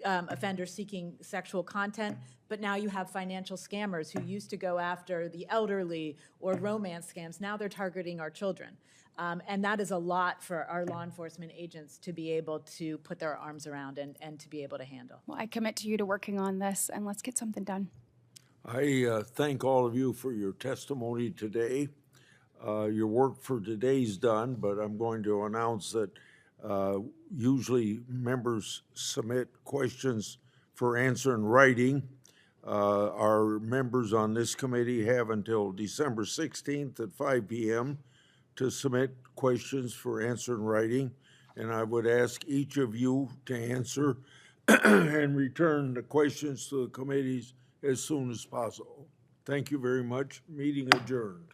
offenders seeking sexual content, but now you have financial scammers who used to go after the elderly or romance scams. Now they're targeting our children. And that is a lot for our law enforcement agents to be able to put their arms around and to be able to handle. Well, I commit to you to working on this, and let's get something done. I thank all of you for your testimony today. Your work for today's done, but I'm going to announce that usually members submit questions for answer in writing. Our members on this committee have until December 16th at 5 p.m. to submit questions for answer in writing, and I would ask each of you to answer and return the questions to the committees as soon as possible. Thank you very much. Meeting adjourned.